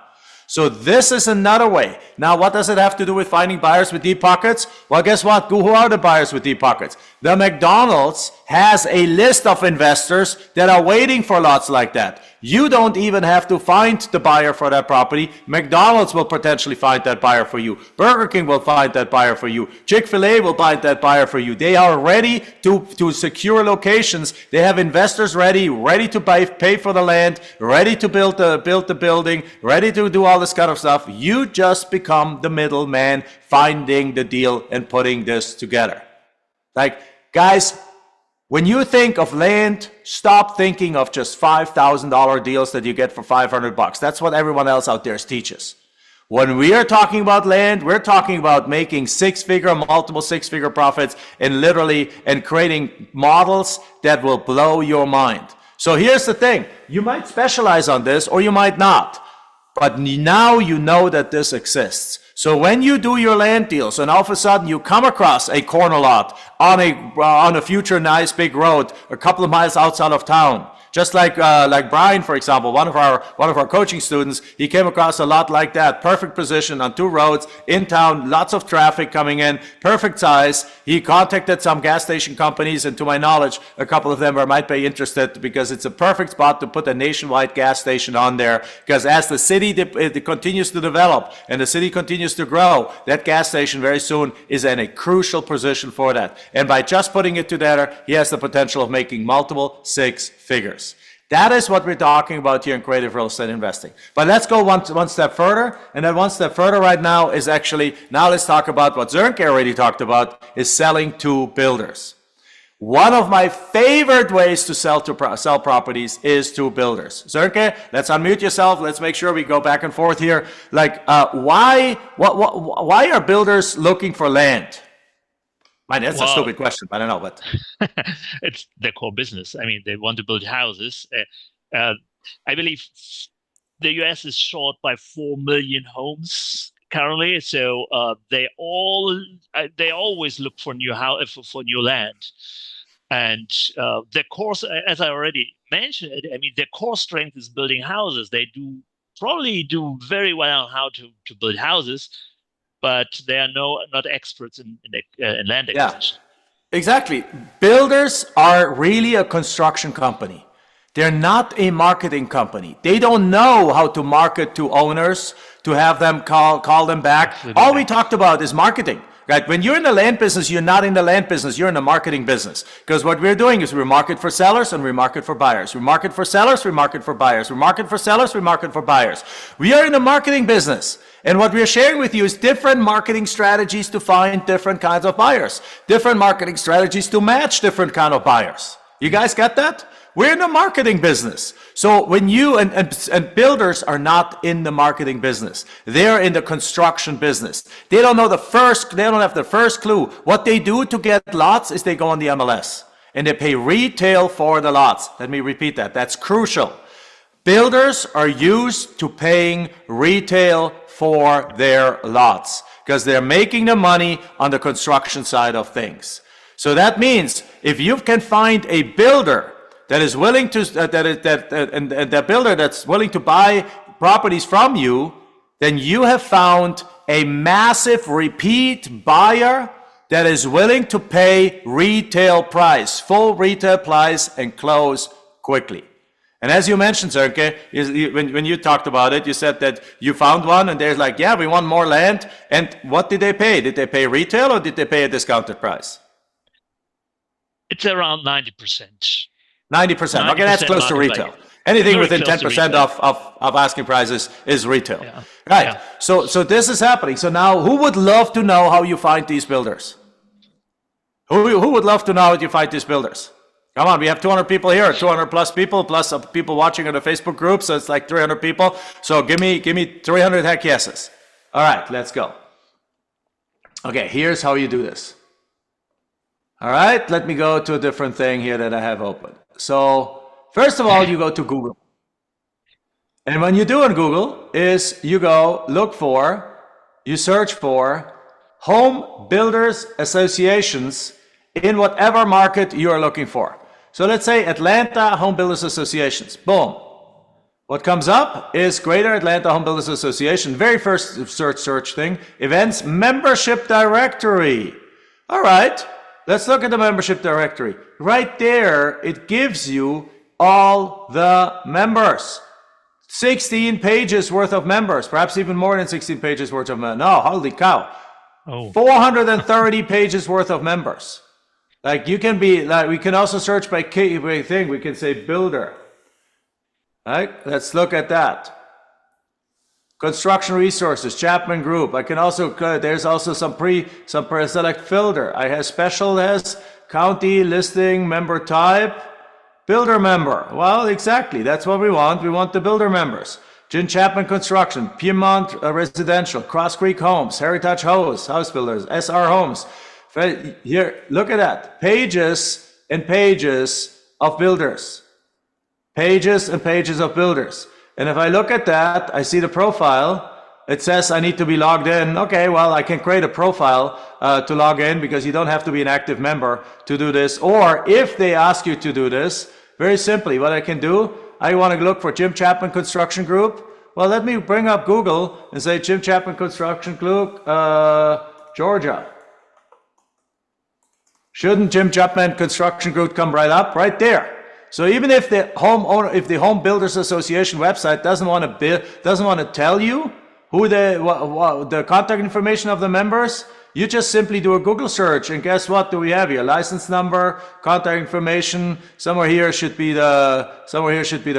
So this is another way. Now, what does it have to do with finding buyers with deep pockets? Well, guess what? Who are the buyers with deep pockets? The McDonald's has a list of investors that are waiting for lots like that. You don't even have to find the buyer for that property. McDonald's will potentially find that buyer for you. Burger King will find that buyer for you. Chick-fil-A will find that buyer for you. They are ready to secure locations. They have investors ready to pay for the land, ready to build the building, ready to do all this kind of stuff. You just become the middleman finding the deal and putting this together. Like, guys, when you think of land, stop thinking of just $5,000 deals that you get for $500. That's what everyone else out there teaches. When we are talking about land, we're talking about making multiple six-figure profits and creating models that will blow your mind. So here's the thing. You might specialize on this or you might not. But now you know that this exists. So when you do your land deals and all of a sudden you come across a corner lot on a future nice big road a couple of miles outside of town, just like Brian, for example, one of our coaching students, he came across a lot like that, perfect position on two roads in town, lots of traffic coming in, perfect size. He contacted some gas station companies, and to my knowledge, a couple of them might be interested because it's a perfect spot to put a nationwide gas station on there. Because as the city it continues to develop and the city continues to grow, that gas station very soon is in a crucial position for that. And by just putting it together, he has the potential of making multiple six figures. That is what we're talking about here in creative real estate investing. But let's go one step further. And then one step further right now is now let's talk about what Sönke already talked about, is selling to builders. One of my favorite ways to sell properties is to builders. Sönke, let's unmute yourself. Let's make sure we go back and forth here. Why are builders looking for land? That's a stupid question. I don't know, but it's their core business. I mean, they want to build houses. I believe the US is short by 4 million homes currently, so they always look for new land. And their core, as I already mentioned, I mean, their core strength is building houses. They probably do very well on how to build houses, but they are not experts in land acquisition. Yeah, exactly. Builders are really a construction company. They're not a marketing company. They don't know how to market to owners, to have them call them back. All we talked about is marketing. Right? When you're in the land business, you're not in the land business, you're in the marketing business. Because what we're doing is we market for sellers and we market for buyers. We market for sellers, we market for buyers. We market for sellers, we market for buyers. We are in the marketing business. And what we're sharing with you is different marketing strategies to find different kinds of buyers. Different marketing strategies to match different kind of buyers. You guys get that? We're in the marketing business. So when you and builders are not in the marketing business, they're in the construction business. They don't have the first clue. What they do to get lots is they go on the MLS and they pay retail for the lots. Let me repeat that. That's crucial. Builders are used to paying retail for their lots because they're making the money on the construction side of things. So that means if you can find a builder that is willing to that builder that's willing to buy properties from you, then you have found a massive repeat buyer that is willing to pay retail price, full retail price, and close quickly. And as you mentioned, Sönke, when you talked about it, you said that you found one and they're like, yeah, we want more land. And what did they pay? Did they pay retail or did they pay a discounted price? It's around 90%. 90%. Okay, that's close to retail. Anything within 10% of asking prices is retail. Yeah. Right. Yeah. So this is happening. So now who would love to know how you find these builders? Who would love to know how you find these builders? Come on, we have 200 people here, 200 plus people, plus people watching on the Facebook group, so it's like 300 people. So give me 300 heck yeses. All right, let's go. Okay, here's how you do this. All right, let me go to a different thing here that I have open. So first of all, you go to Google. And when you do in Google is you go you search for home builders associations in whatever market you are looking for. So let's say Atlanta Home Builders Associations. Boom. What comes up is Greater Atlanta Home Builders Association. Very first search thing. Events membership directory. All right. Let's look at the membership directory. Right there, it gives you all the members. 16 pages worth of members, perhaps even more than 16 pages worth of members. No, holy cow. Oh. 430 pages worth of members. Like you can be, like we can also search by thing. We can say builder. Right? Let's look at that. Construction resources, Chapman Group. I can also, there's also some pre-select filter. I have special as county, listing, member type, builder member. Well, exactly. That's what we want. We want the builder members. Jim Chapman Construction, Piedmont Residential, Cross Creek Homes, Heritage House Builders, SR Homes. Here, look at that. Pages and pages of builders. Pages and pages of builders. And if I look at that, I see the profile. It says I need to be logged in. Okay, well, I can create a profile to log in because you don't have to be an active member to do this. Or if they ask you to do this, very simply, what I can do, I want to look for Jim Chapman Construction Group. Well, let me bring up Google and say Jim Chapman Construction Group, Georgia. Shouldn't Jim Chapman Construction Group come right up? Right there. So even if the Home Builders Association website doesn't want to tell you who the contact information of the members, you just simply do a Google search, and guess what? Do we have here? License number, contact information. Somewhere here should be the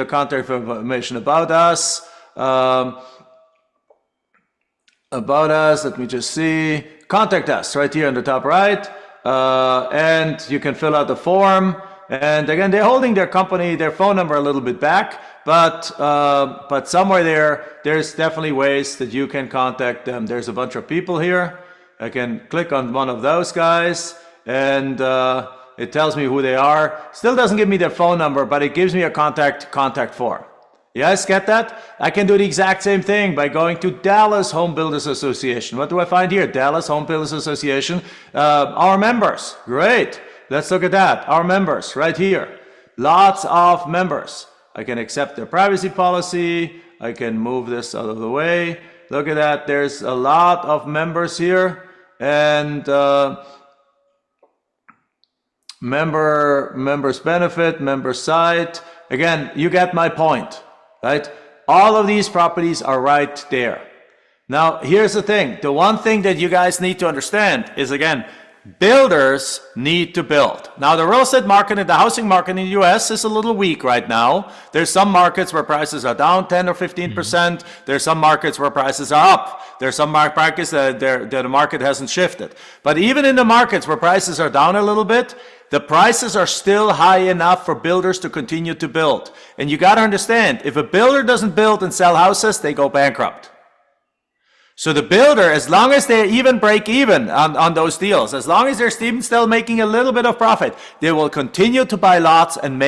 contact information about us. About us. Let me just see. Contact us right here on the top right, and you can fill out the form. And again, they're holding their company, their phone number a little bit back, but somewhere there's definitely ways that you can contact them. There's a bunch of people here. I can click on one of those guys, and it tells me who they are. Still doesn't give me their phone number, but it gives me a contact form. You guys get that? I can do the exact same thing by going to Dallas Home Builders Association. What do I find here? Dallas Home Builders Association. Our members. Great. Let's look at that. Our members right here. Lots of members. I can accept their privacy policy. I can move this out of the way. Look at that. There's a lot of members here. And members benefit, member site. Again, you get my point, right? All of these properties are right there. Now, here's the thing. The one thing that you guys need to understand is, again, builders need to build. Now, the real estate market and the housing market in the US is a little weak right now. There's some markets where prices are down 10 or 15%. There's some markets where prices are up. There's some markets that the market hasn't shifted. But even in the markets where prices are down a little bit, the prices are still high enough for builders to continue to build. And you got to understand, if a builder doesn't build and sell houses, they go bankrupt. So the builder, as long as they even break even on those deals, as long as they're still making a little bit of profit, they will continue to buy lots and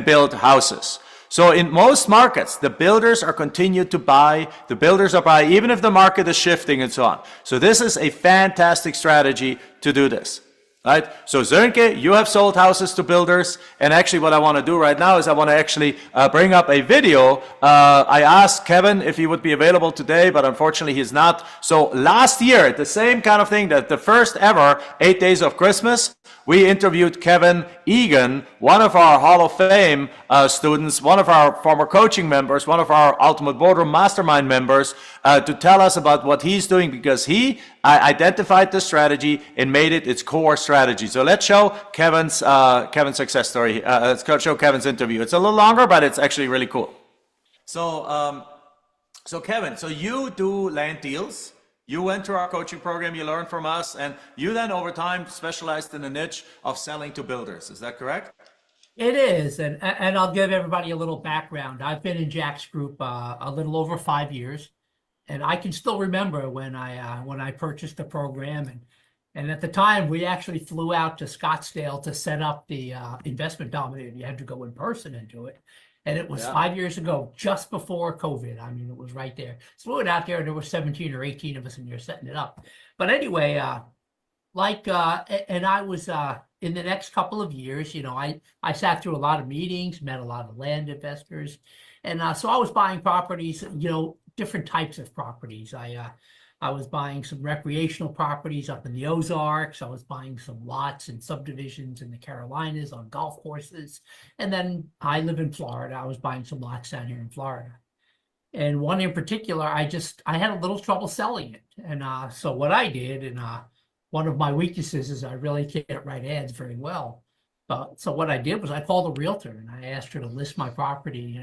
build houses. So in most markets, the builders are continued to buy, even if the market is shifting and so on. So this is a fantastic strategy to do this. Right? So Sönke, you have sold houses to builders, and actually what I want to do right now is I want to actually bring up a video. I asked Kevin if he would be available today, but unfortunately he's not. So last year, the same kind of thing, that the first ever 8 Days of Christmas, we interviewed Kevin Egan, one of our Hall of Fame students, one of our former coaching members, one of our Ultimate Boardroom Mastermind members, to tell us about what he's doing, because he identified the strategy and made it its core strategy. So let's show Kevin's success story. Let's show Kevin's interview. It's a little longer, but it's actually really cool. So Kevin, so you do land deals. You went through our coaching program, you learned from us, and you then over time specialized in the niche of selling to builders. Is that correct? It is, and I'll give everybody a little background. I've been in Jack's group a little over 5 years, and I can still remember when I purchased the program, and at the time we actually flew out to Scottsdale to set up the investment dominator. You had to go in person and do it. And it was 5 years ago, just before COVID. I mean, it was right there. So we went out there, and there were 17 or 18 of us in there setting it up. But anyway, and I was in the next couple of years, I sat through a lot of meetings, met a lot of land investors, And so I was buying properties, different types of properties. I was buying some recreational properties up in the Ozarks. I was buying some lots and subdivisions in the Carolinas on golf courses. And then I live in Florida. I was buying some lots down here in Florida. And one in particular, I had a little trouble selling it. And so what I did, and one of my weaknesses is I really can't write ads very well. So what I did was I called a realtor and I asked her to list my property,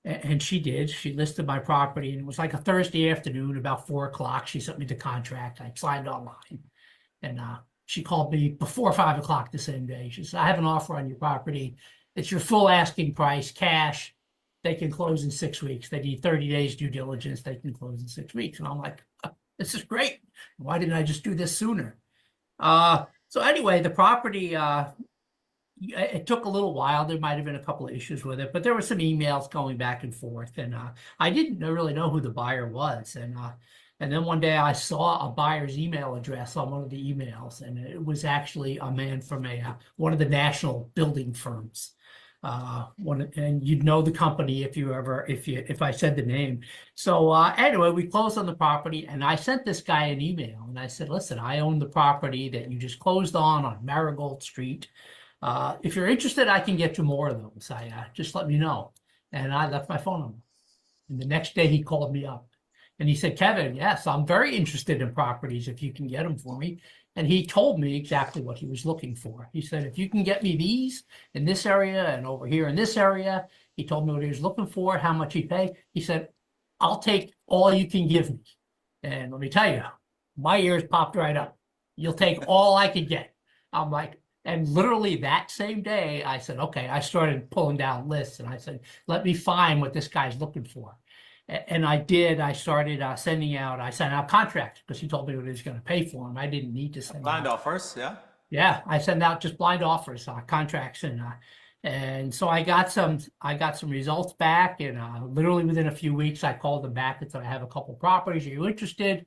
and she did. She listed my property, and it was like a Thursday afternoon, about 4 o'clock. She sent me the contract. I signed online, and she called me before 5 o'clock the same day. She said, "I have an offer on your property. It's your full asking price, cash. They can close in 6 weeks. They need 30 days due diligence. They can close in 6 weeks." And I'm like, "This is great. Why didn't I just do this sooner?" So anyway, the property, it took a little while. There might have been a couple of issues with it, but there were some emails going back and forth, and I didn't really know who the buyer was. And then one day I saw a buyer's email address on one of the emails, and it was actually a man from one of the national building firms. And you'd know the company if I said the name. So anyway, we closed on the property, and I sent this guy an email, and I said, "Listen, I own the property that you just closed on Marigold Street. If you're interested, I can get you more of those. Just let me know." And I left my phone number. And the next day he called me up and he said, "Kevin, yes, I'm very interested in properties if you can get them for me." And he told me exactly what he was looking for. He said, "If you can get me these in this area and over here in this area," he told me what he was looking for, how much he'd pay. He said, "I'll take all you can give me." And let me tell you, my ears popped right up. "You'll take all I can get." I'm like, and literally that same day, I said, okay, I started pulling down lists, and I said, let me find what this guy's looking for. And I did. I started sent out contracts because he told me what he was going to pay for them. I didn't need to send Blind offers, yeah. Yeah, I sent out just blind offers, contracts, and so I got some results back, and literally within a few weeks, I called him back and said, "I have a couple properties. Are you interested?"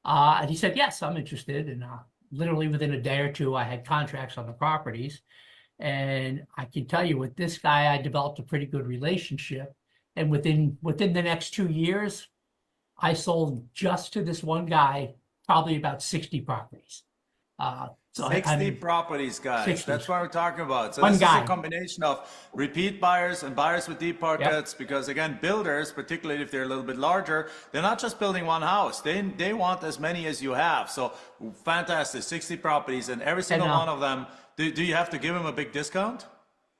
And he said, "Yes, I'm interested." And literally within a day or two, I had contracts on the properties, and I can tell you with this guy, I developed a pretty good relationship. And within the next 2 years, I sold just to this one guy probably about 60 properties. So 60 properties, guys. 60. That's what we're talking about. So One this guy. is a combination of repeat buyers and buyers with deep pockets. Because again, builders, particularly if they're a little bit larger, they're not just building one house. They want as many as you have. So fantastic, 60 properties, and every single one of them. Do you have to give them a big discount?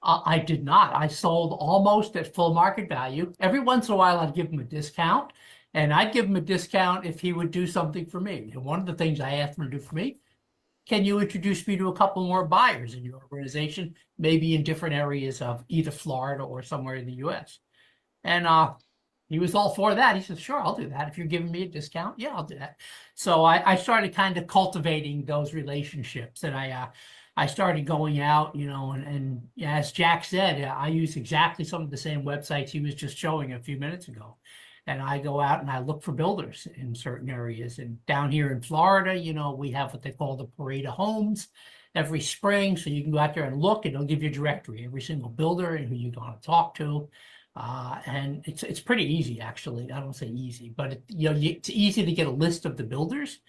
I did not. I sold almost at full market value. Every once in a while, I'd give him a discount, and I'd give him a discount if he would do something for me. And one of the things I asked him to do for me, can you introduce me to a couple more buyers in your organization, maybe in different areas of either Florida or somewhere in the U.S.? And he was all for that. He said, "Sure, I'll do that. If you're giving me a discount, yeah, I'll do that." So I started kind of cultivating those relationships, and I started going out, and as Jack said, I use exactly some of the same websites he was just showing a few minutes ago. And I go out and I look for builders in certain areas. And down here in Florida, we have what they call the Parade of Homes every spring. So you can go out there and look, and it'll give you a directory, every single builder and who you want to talk to. And it's pretty easy, actually. I don't say easy, but it's easy to get a list of the builders.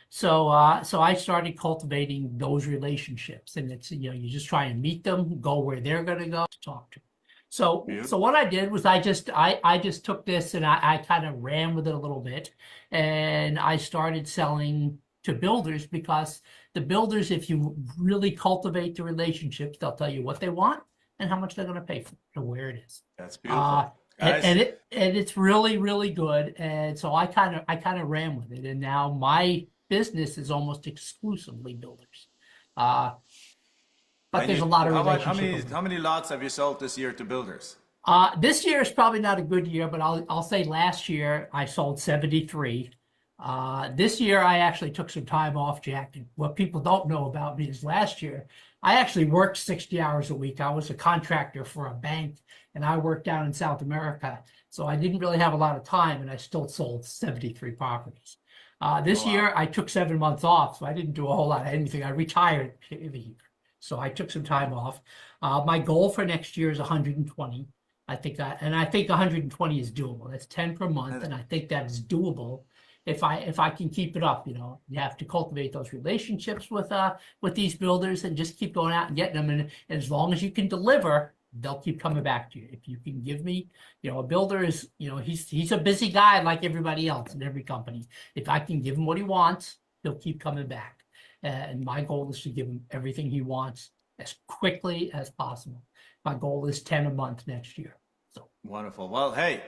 So I started cultivating those relationships, and it's, you just try and meet them, go where they're going to go to talk to. So what I did was I just took this and I kind of ran with it a little bit, and I started selling to builders, because the builders, if you really cultivate the relationships, they'll tell you what they want and how much they're going to pay for it and where it is. That's beautiful. And it's really, really good. And so I kind of ran with it, and now my business is almost exclusively builders. But there's a lot of relationships. How many lots have you sold this year to builders? This year is probably not a good year, but I'll say last year I sold 73. This year I actually took some time off, Jack. And what people don't know about me is last year I actually worked 60 hours a week. I was a contractor for a bank, and I worked down in South America. So I didn't really have a lot of time, and I still sold 73 properties. This year I took 7 months off, so I didn't do a whole lot of anything. I retired the year. So I took some time off. My goal for next year is 120. I think 120 is doable. That's 10 per month, and I think that's doable if I can keep it up. You have to cultivate those relationships with these builders and just keep going out and getting them. And as long as you can deliver, they'll keep coming back to you. If you can give me, a builder is, he's a busy guy like everybody else in every company. If I can give him what he wants, he'll keep coming back. And my goal is to give him everything he wants as quickly as possible. My goal is 10 a month next year. So wonderful. Well, hey,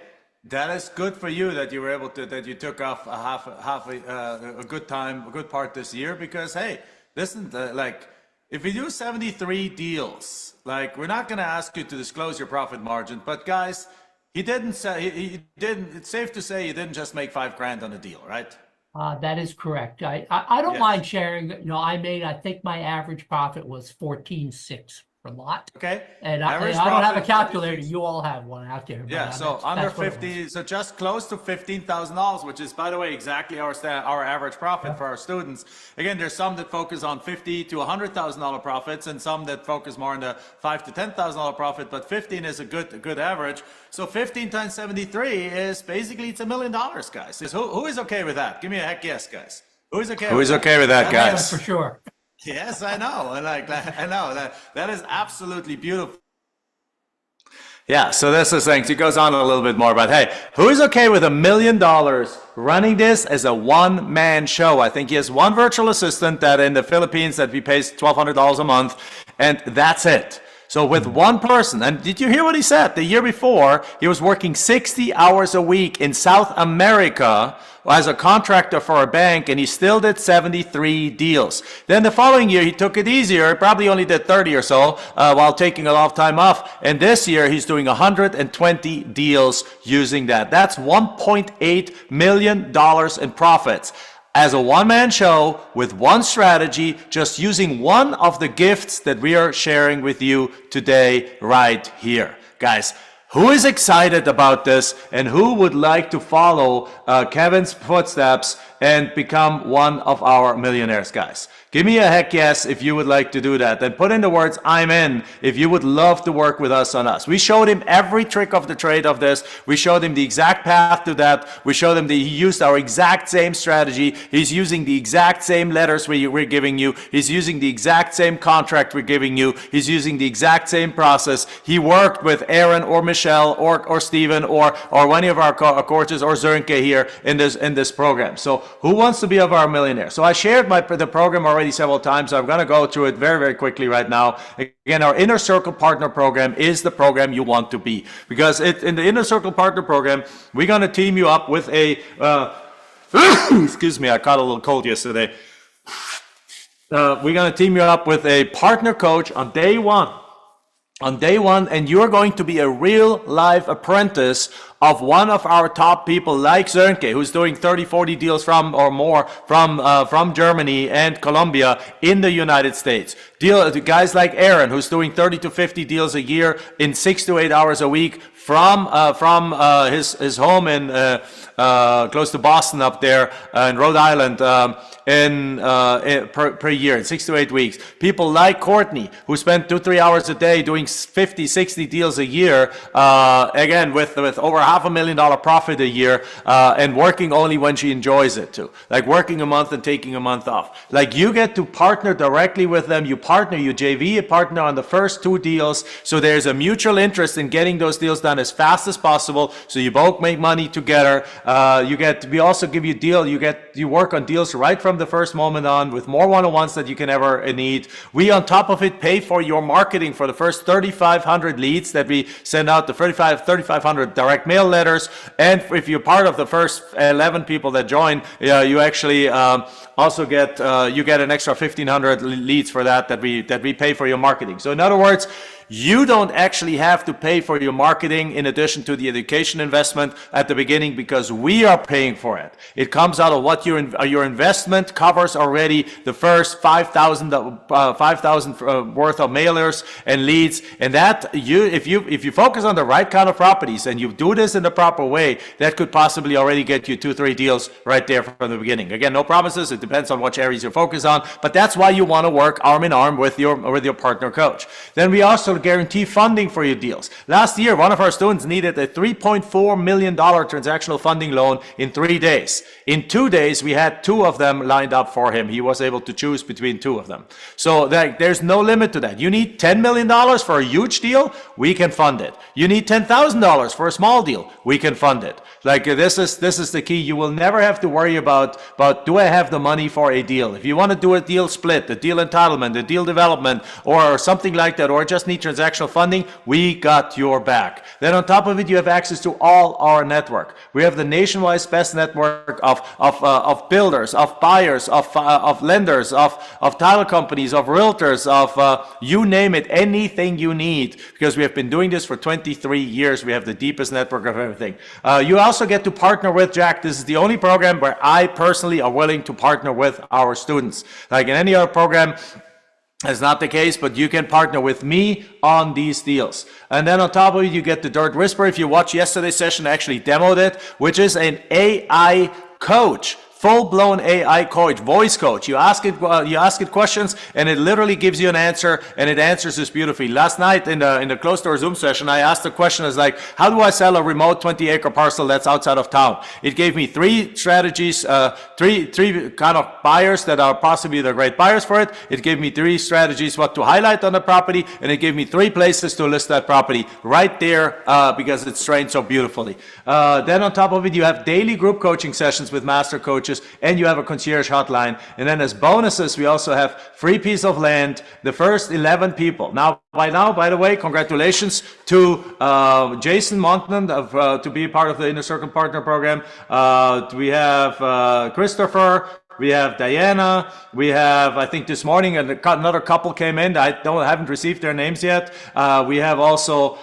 that is good for you that you were able to, that you took off a good time, a good part this year, because hey, listen, like if we do 73 deals, like we're not going to ask you to disclose your profit margin, but guys, he didn't say, he didn't, it's safe to say you didn't just make $5,000 on a deal, right? that is correct. I don't Yes. mind sharing. I think my average profit was 14.6 per lot. Okay. And I Average don't have a profit, calculator. You all have one out there. but, yeah, so that's under what it was. 50, so just close to $15,000, which is, by the way, exactly our average profit for our students. Again, there's some that focus on $50,000 to $100,000 profits, and some that focus more on the $5,000 to $10,000 profit. But 15 is a good average. So 15 times 73 is basically it's $1 million, guys. Who is okay with that? Give me a heck yes, guys. Who is okay? Who is okay with that, Yeah, guys? for sure. Yes, I know. And I know that is absolutely beautiful. Yeah, so this is things. He goes on a little bit more about, hey, who is okay with $1 million running this as a one-man show? I think he has one virtual assistant that in the Philippines that he pays $1,200 a month, and that's it. So with one person, and did you hear what he said? The year before, he was working 60 hours a week in South America as a contractor for a bank, and he still did 73 deals. Then the following year, he took it easier, probably only did 30 or so, while taking a lot of time off. And this year, he's doing 120 deals using that. That's $1.8 million in profits. As a one-man show with one strategy, just using one of the gifts that we are sharing with you today right here. Guys, who is excited about this and who would like to follow Kevin's footsteps and become one of our millionaires, guys? Give me a heck yes if you would like to do that. Then put in the words, I'm in, if you would love to work with us on us. We showed him every trick of the trade of this. We showed him the exact path to that. We showed him that he used our exact same strategy. He's using the exact same letters we're giving you. He's using the exact same contract we're giving you. He's using the exact same process. He worked with Aaron or Michelle or Steven or any of our coaches or Zernke here in this program. So who wants to be of our millionaire? So I shared the program already several times, so I'm going to go through it very, very quickly right now. Again, our Inner Circle Partner Program is the program you want to be, because in the Inner Circle Partner Program, we're going to team you up with a, excuse me, I caught a little cold yesterday. We're going to team you up with a partner coach on day one. And you're going to be a real live apprentice of one of our top people like Zernke, who's doing 30, 40 deals from Germany and Colombia in the United States. Guys like Aaron, who's doing 30 to 50 deals a year in 6 to 8 hours a week from his home in close to Boston up there in Rhode Island per year in 6 to 8 weeks. People like Courtney, who spent 2-3 hours a day doing 50, 60 deals a year, again with over $500,000 profit a year, and working only when she enjoys it too. Like working a month and taking a month off. Like you get to partner directly with them. You JV a partner on the first 2 deals. So there's a mutual interest in getting those deals done as fast as possible. So you both make money together. We also give you you work on deals right from the first moment on with more one-on-ones that you can ever need. We on top of it pay for your marketing for the first 3,500 leads that we send out, the 3,500 direct mail letters. And if you're part of the first 11 people that join, you actually also get an extra 1,500 leads for that we pay for your marketing. So in other words, you don't actually have to pay for your marketing in addition to the education investment at the beginning, because we are paying for it. It comes out of what your investment covers already, the first 5,000 worth of mailers and leads. And that if you focus on the right kind of properties and you do this in the proper way, that could possibly already get you 2-3 deals right there from the beginning. Again, no promises. It depends on which areas you focus on, but that's why you want to work arm in arm with your partner coach. Then we also also guarantee funding for your deals. Last year, one of our students needed a $3.4 million transactional funding loan in 3 days. In 2 days, we had 2 of them lined up for him. He was able to choose between 2 of them. So there's no limit to that. You need $10 million for a huge deal, we can fund it. You need $10,000 for a small deal, we can fund it. Like this is the key. You will never have to worry about do I have the money for a deal? If you want to do a deal split, a deal entitlement, a deal development, or something like that, or just need transactional funding, we got your back. Then on top of it, you have access to all our network. We have the nationwide best network of builders, of buyers, of lenders, of title companies, of realtors, of you name it, anything you need, because we have been doing this for 23 years. We have the deepest network of everything. You also get to partner with Jack. This is the only program where I personally are willing to partner with our students. Like in any other program, that's not the case, but you can partner with me on these deals. And then on top of it, you get the Dirt Whisperer. If you watched yesterday's session, I actually demoed it, which is an AI coach. Full-blown AI coach, voice coach. You ask it questions, and it literally gives you an answer, and it answers this beautifully. Last night in the closed-door Zoom session, I asked a question as like, how do I sell a remote 20-acre parcel that's outside of town? It gave me 3 strategies, three kind of buyers that are possibly the great buyers for it. It gave me 3 strategies what to highlight on the property, and it gave me 3 places to list that property right there because it's trained so beautifully. Then on top of it, you have daily group coaching sessions with master coaches, and you have a concierge hotline. And then as bonuses, we also have free piece of land, the first 11 people. Now, by the way, congratulations to Jason Montman to be part of the Inner Circle Partner Program. We have Christopher. We have Diana. We have, I think this morning, another couple came in. I haven't received their names yet. We have also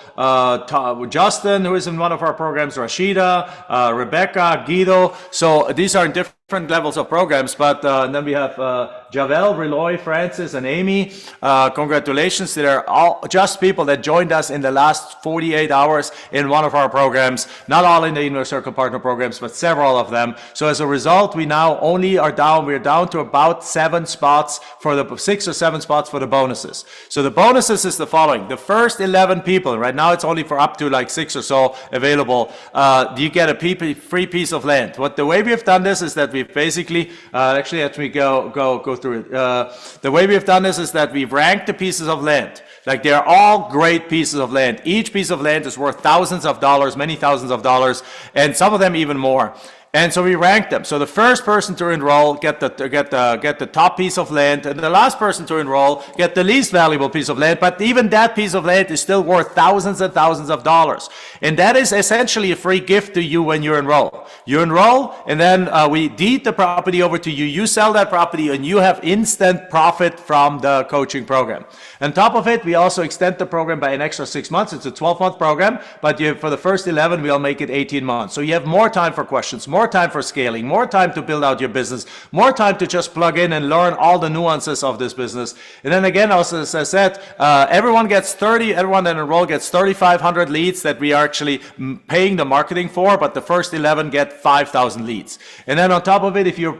Justin, who is in one of our programs, Rashida, Rebecca, Guido. So these are in different levels of programs, but then we have Javel, Reloy, Francis, and Amy. Congratulations. They're all just people that joined us in the last 48 hours in one of our programs. Not all in the Inner Circle Partner programs, but several of them. So as a result, we now only are down, we're down to about 7 spots for the 6 or 7 spots for the bonuses. So the bonuses is the following. The first 11 people, right now it's only for up to like 6 or so available, you get a free piece of land. The way we have done this is that we've basically, actually let me go through it. The way we have done this is that we've ranked the pieces of land. Like they're all great pieces of land. Each piece of land is worth thousands of dollars, many thousands of dollars, and some of them even more. And so we rank them. So the first person to enroll get the top piece of land, and the last person to enroll get the least valuable piece of land. But even that piece of land is still worth thousands and thousands of dollars. And that is essentially a free gift to you when you enroll. You enroll, and then we deed the property over to you. You sell that property, and you have instant profit from the coaching program. On top of it, we also extend the program by an extra 6 months. It's a 12-month program, but for the first 11, we'll make it 18 months. So you have more time for questions, more time for scaling, more time to build out your business, more time to just plug in and learn all the nuances of this business. And then again, also as I said, everyone that enroll gets 3,500 leads that we are actually paying the marketing for, but the first 11 get 5,000 leads. And then on top of it, if you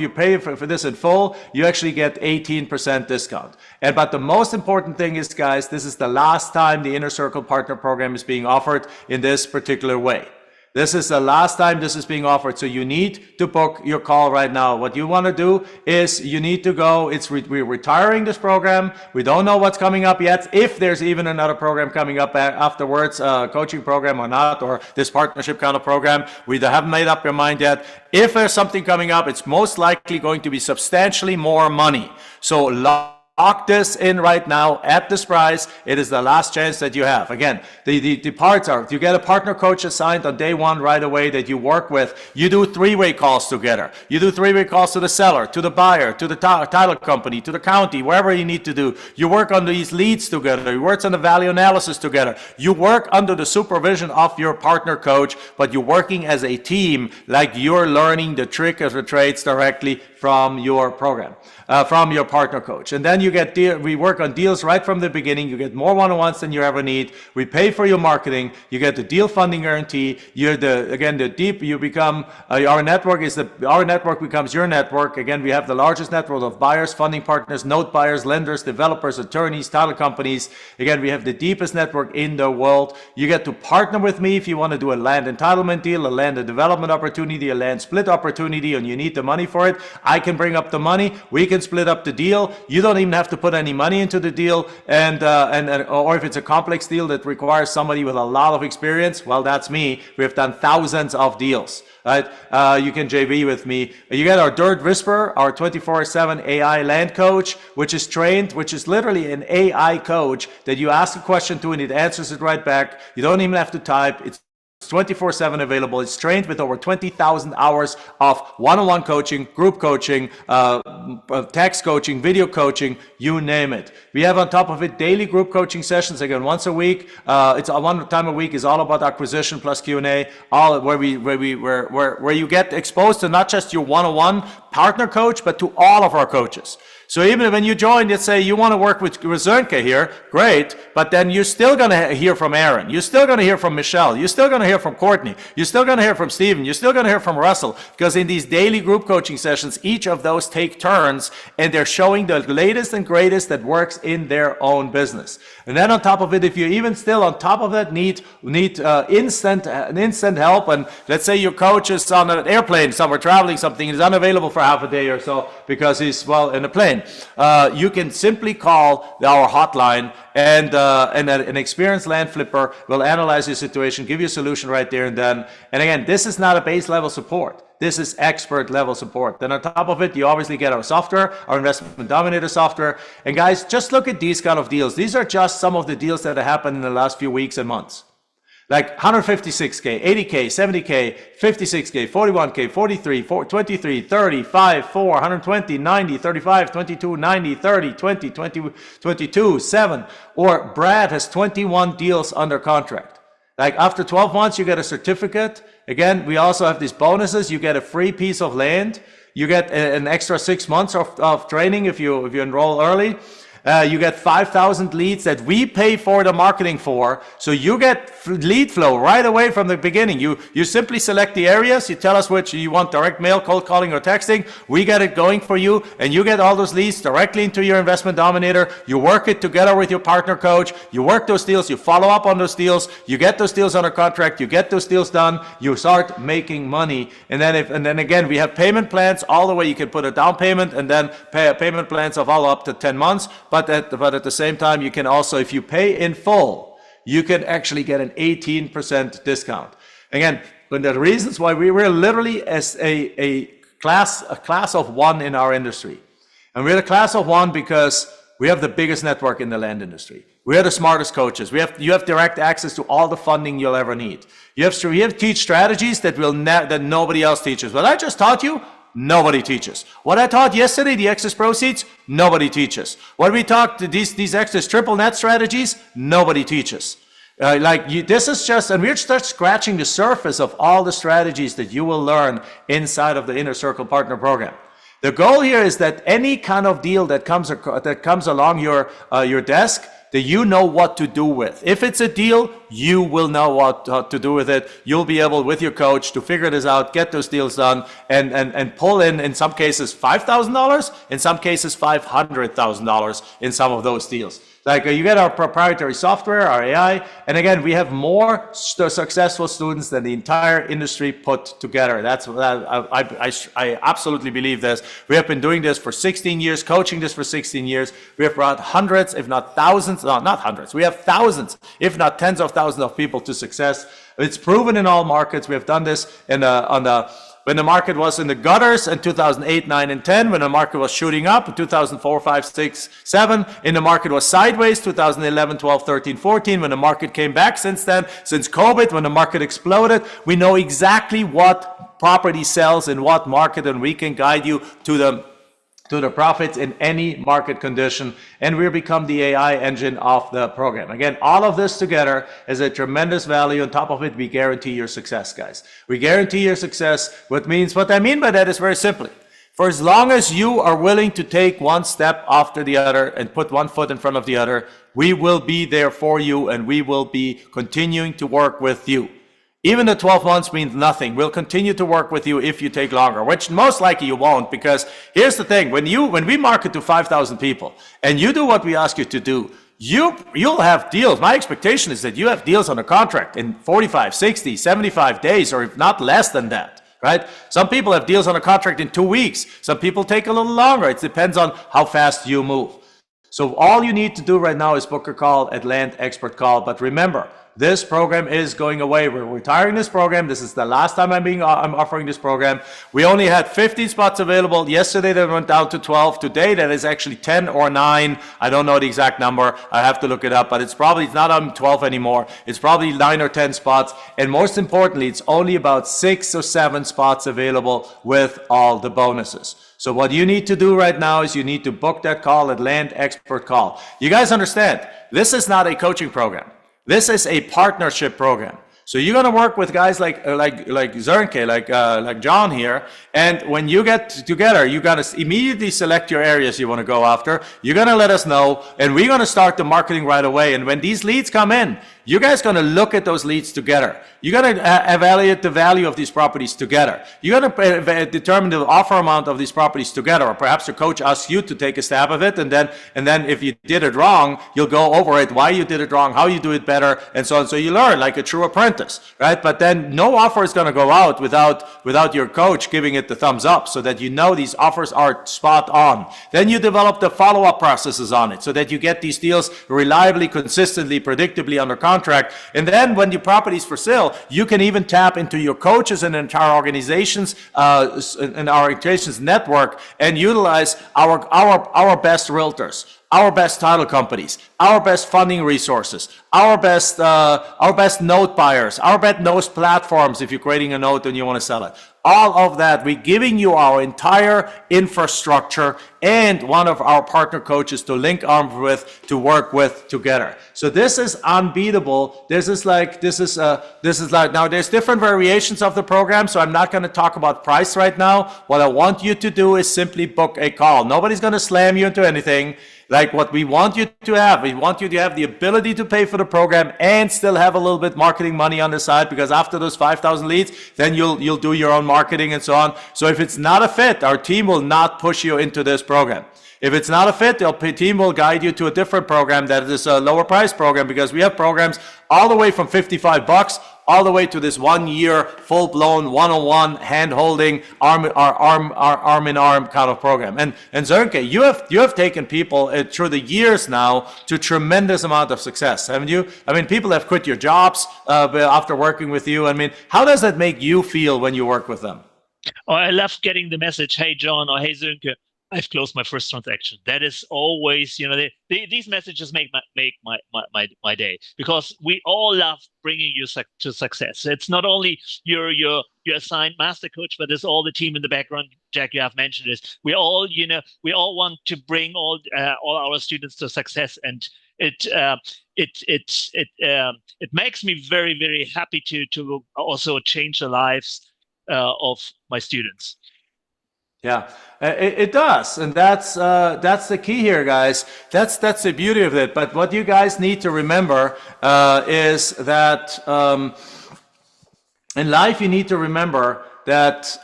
pay for this in full, you actually get 18% discount. But the most important thing is, guys, this is the last time the Inner Circle Partner Program is being offered in this particular way. This is the last time this is being offered, so you need to book your call right now. What you want to do is you need to go. We're retiring this program. We don't know what's coming up yet, if there's even another program coming up afterwards, coaching program or not, or this partnership kind of program. We haven't made up your mind yet. If there's something coming up, it's most likely going to be substantially more money. So lock this in right now at this price. It is the last chance that you have. Again, the parts are, you get a partner coach assigned on day 1 right away that you work with. You do 3-way calls together. You do 3-way calls to the seller, to the buyer, to the title company, to the county, wherever you need to do. You work on these leads together. You work on the value analysis together. You work under the supervision of your partner coach, but you're working as a team, like you're learning the trick of the trades directly from your program, from your partner coach. And then you get we work on deals right from the beginning. You get more one-on-ones than you ever need. We pay for your marketing. You get the deal funding guarantee. You're you become our network becomes your network. Again, we have the largest network of buyers, funding partners, note buyers, lenders, developers, attorneys, title companies. Again, we have the deepest network in the world. You get to partner with me if you want to do a land entitlement deal, a land and development opportunity, a land split opportunity, and you need the money for it. I can bring up the money. We can split up the deal. You don't even have to put any money into the deal. Or if it's a complex deal that requires somebody with a lot of experience, well, that's me. We have done thousands of deals. Right? You can JV with me. You get our Dirt Whisperer, our 24/7 AI land coach, which is literally an AI coach that you ask a question to and it answers it right back. You don't even have to type. It's 24/7 available. It's trained with over 20,000 hours of one-on-one coaching, group coaching, text coaching, video coaching, you name it. We have on top of it daily group coaching sessions, again, once a week. It's one time a week is all about acquisition plus Q&A, all where you get exposed to not just your one-on-one partner coach, but to all of our coaches. So even when you join, let's say you want to work with Zernke here, great, but then you're still going to hear from Aaron. You're still going to hear from Michelle. You're still going to hear from Courtney. You're still going to hear from Steven. You're still going to hear from Russell, because in these daily group coaching sessions, each of those take turns and they're showing the latest and greatest that works in their own business. And then on top of it, if you even still on top of that need instant help, and let's say your coach is on an airplane somewhere traveling something, is unavailable for half a day or so because he's in a plane, you can simply call our hotline, and an experienced land flipper will analyze your situation, give you a solution right there and then. And again, this is not a base level support. This is expert level support. Then on top of it, you obviously get our software, our Investment Dominator software. And guys, just look at these kind of deals. These are just some of the deals that have happened in the last few weeks and months. Like 156K, 80K, 70K, 56K, 41K, 43, 23, 30, 5, 4, 120, 90, 35, 22, 90, 30, 20, 22, 7. Or Brad has 21 deals under contract. Like after 12 months, you get a certificate. Again, we also have these bonuses. You get a free piece of land. You get an extra 6 months of training if you enroll early. You get 5,000 leads that we pay for the marketing for. So you get lead flow right away from the beginning. You simply select the areas. You tell us which you want, direct mail, cold calling, or texting. We get it going for you, and you get all those leads directly into your Investment Dominator. You work it together with your partner coach. You work those deals. You follow up on those deals. You get those deals under contract. You get those deals done. You start making money. And then again, we have payment plans all the way. You can put a down payment and then pay payment plans of all up to 10 months. But at the same time, you can also, if you pay in full, you can actually get an 18% discount. Again, one of the reasons why we were literally as a class of one in our industry. And we're a class of one because we have the biggest network in the land industry. We are the smartest coaches. You have direct access to all the funding you'll ever need. You have teach strategies that that nobody else teaches. What I just taught you, nobody teaches. What I taught yesterday, the excess proceeds, nobody teaches. What we talked, these excess triple net strategies, nobody teaches. This is just, and we're just scratching the surface of all the strategies that you will learn inside of the Inner Circle Partner Program. The goal here is that any kind of deal that comes along your desk, that you know what to do with. If it's a deal, you will know what to do with it. You'll be able, with your coach, to figure this out, get those deals done, and pull in some cases, $5,000, in some cases, $500,000 in some of those deals. Like you get our proprietary software, our AI, and again, we have more successful students than the entire industry put together. I absolutely believe this. We have been doing this for 16 years, coaching this for 16 years. We have brought hundreds, if not thousands, no, not hundreds. We have thousands, if not tens of thousands of people to success. It's proven in all markets. We have done this when the market was in the gutters in 2008, 9, and 10, when the market was shooting up in 2004, 5, 6, 7, and the market was sideways 2011, 12, 13, 14, when the market came back since then, since COVID, when the market exploded. We know exactly what property sells in what market, and we can guide you to the profits in any market condition, and we've become the AI engine of the program. Again, all of this together is a tremendous value. On top of it, we guarantee your success, guys. We guarantee your success. What I mean by that is very simply, For as long as you are willing to take one step after the other and put one foot in front of the other, we will be there for you and we will be continuing to work with you. Even the 12 months means nothing. We'll continue to work with you if you take longer, which most likely you won't, because here's the thing. When we market to 5,000 people and you do what we ask you to do, you'll have deals. My expectation is that you have deals on a contract in 45, 60, 75 days, or if not less than that. Right? Some people have deals on a contract in 2 weeks. Some people take a little longer. It depends on how fast you move. So all you need to do right now is book a call at Land Expert Call. But remember, this program is going away. We're retiring this program. This is the last time I'm offering this program. We only had 15 spots available. Yesterday they went down to 12. Today that is actually 10 or 9. I don't know the exact number. I have to look it up, but it's not on 12 anymore. It's probably 9 or 10 spots. And most importantly, it's only about 6 or 7 spots available with all the bonuses. So what you need to do right now is you need to book that call at Land Expert Call. You guys understand, this is not a coaching program. This is a partnership program. So you're going to work with guys like Zernke, like John here. And when you get together, you got to immediately select your areas you want to go after. You're going to let us know, and we're going to start the marketing right away. And when these leads come in, you guys are going to look at those leads together. You're going to evaluate the value of these properties together. You're going to determine the offer amount of these properties together, or perhaps your coach asks you to take a stab of it, and then if you did it wrong, you'll go over it, why you did it wrong, how you do it better, and so on. So you learn like a true apprentice, right? But then no offer is going to go out without your coach giving it the thumbs up, so that you know these offers are spot on. Then you develop the follow-up processes on it, so that you get these deals reliably, consistently, predictably under contract. And then when your property is for sale, you can even tap into your coaches and entire organizations and our organizations network and utilize our best realtors, our best title companies, our best funding resources, our best note buyers, our best note platforms if you're creating a note and you want to sell it. All of that, we're giving you our entire infrastructure and one of our partner coaches to link arms with, to work with together. So this is unbeatable. This is like, now there's different variations of the program, so I'm not going to talk about price right now. What I want you to do is simply book a call. Nobody's going to slam you into anything. Like what we want you to have, we want you to have the ability to pay for the program and still have a little bit marketing money on the side, because after those 5,000 leads, then you'll do your own marketing and so on. So if it's not a fit, our team will not push you into this program. If it's not a fit, the team will guide you to a different program that is a lower price program, because we have programs all the way from $55 all the way to this 1 year full-blown one-on-one hand-holding arm in arm kind of program. And Zernke, you have taken people through the years now to tremendous amount of success, haven't you? I mean, people have quit your jobs after working with you. I mean, how does that make you feel when you work with them? Oh, I love getting the message, hey John, or hey Zernke, I've closed my first transaction. That is always, these messages make my day, because we all love bringing you to success. It's not only your assigned master coach, but it's all the team in the background. Jack, you have mentioned this. We all want to bring all our students to success, and it makes me very, very happy to also change the lives of my students. Yeah, it does, and that's the key here, guys. That's the beauty of it. But what you guys need to remember is that in life you need to remember that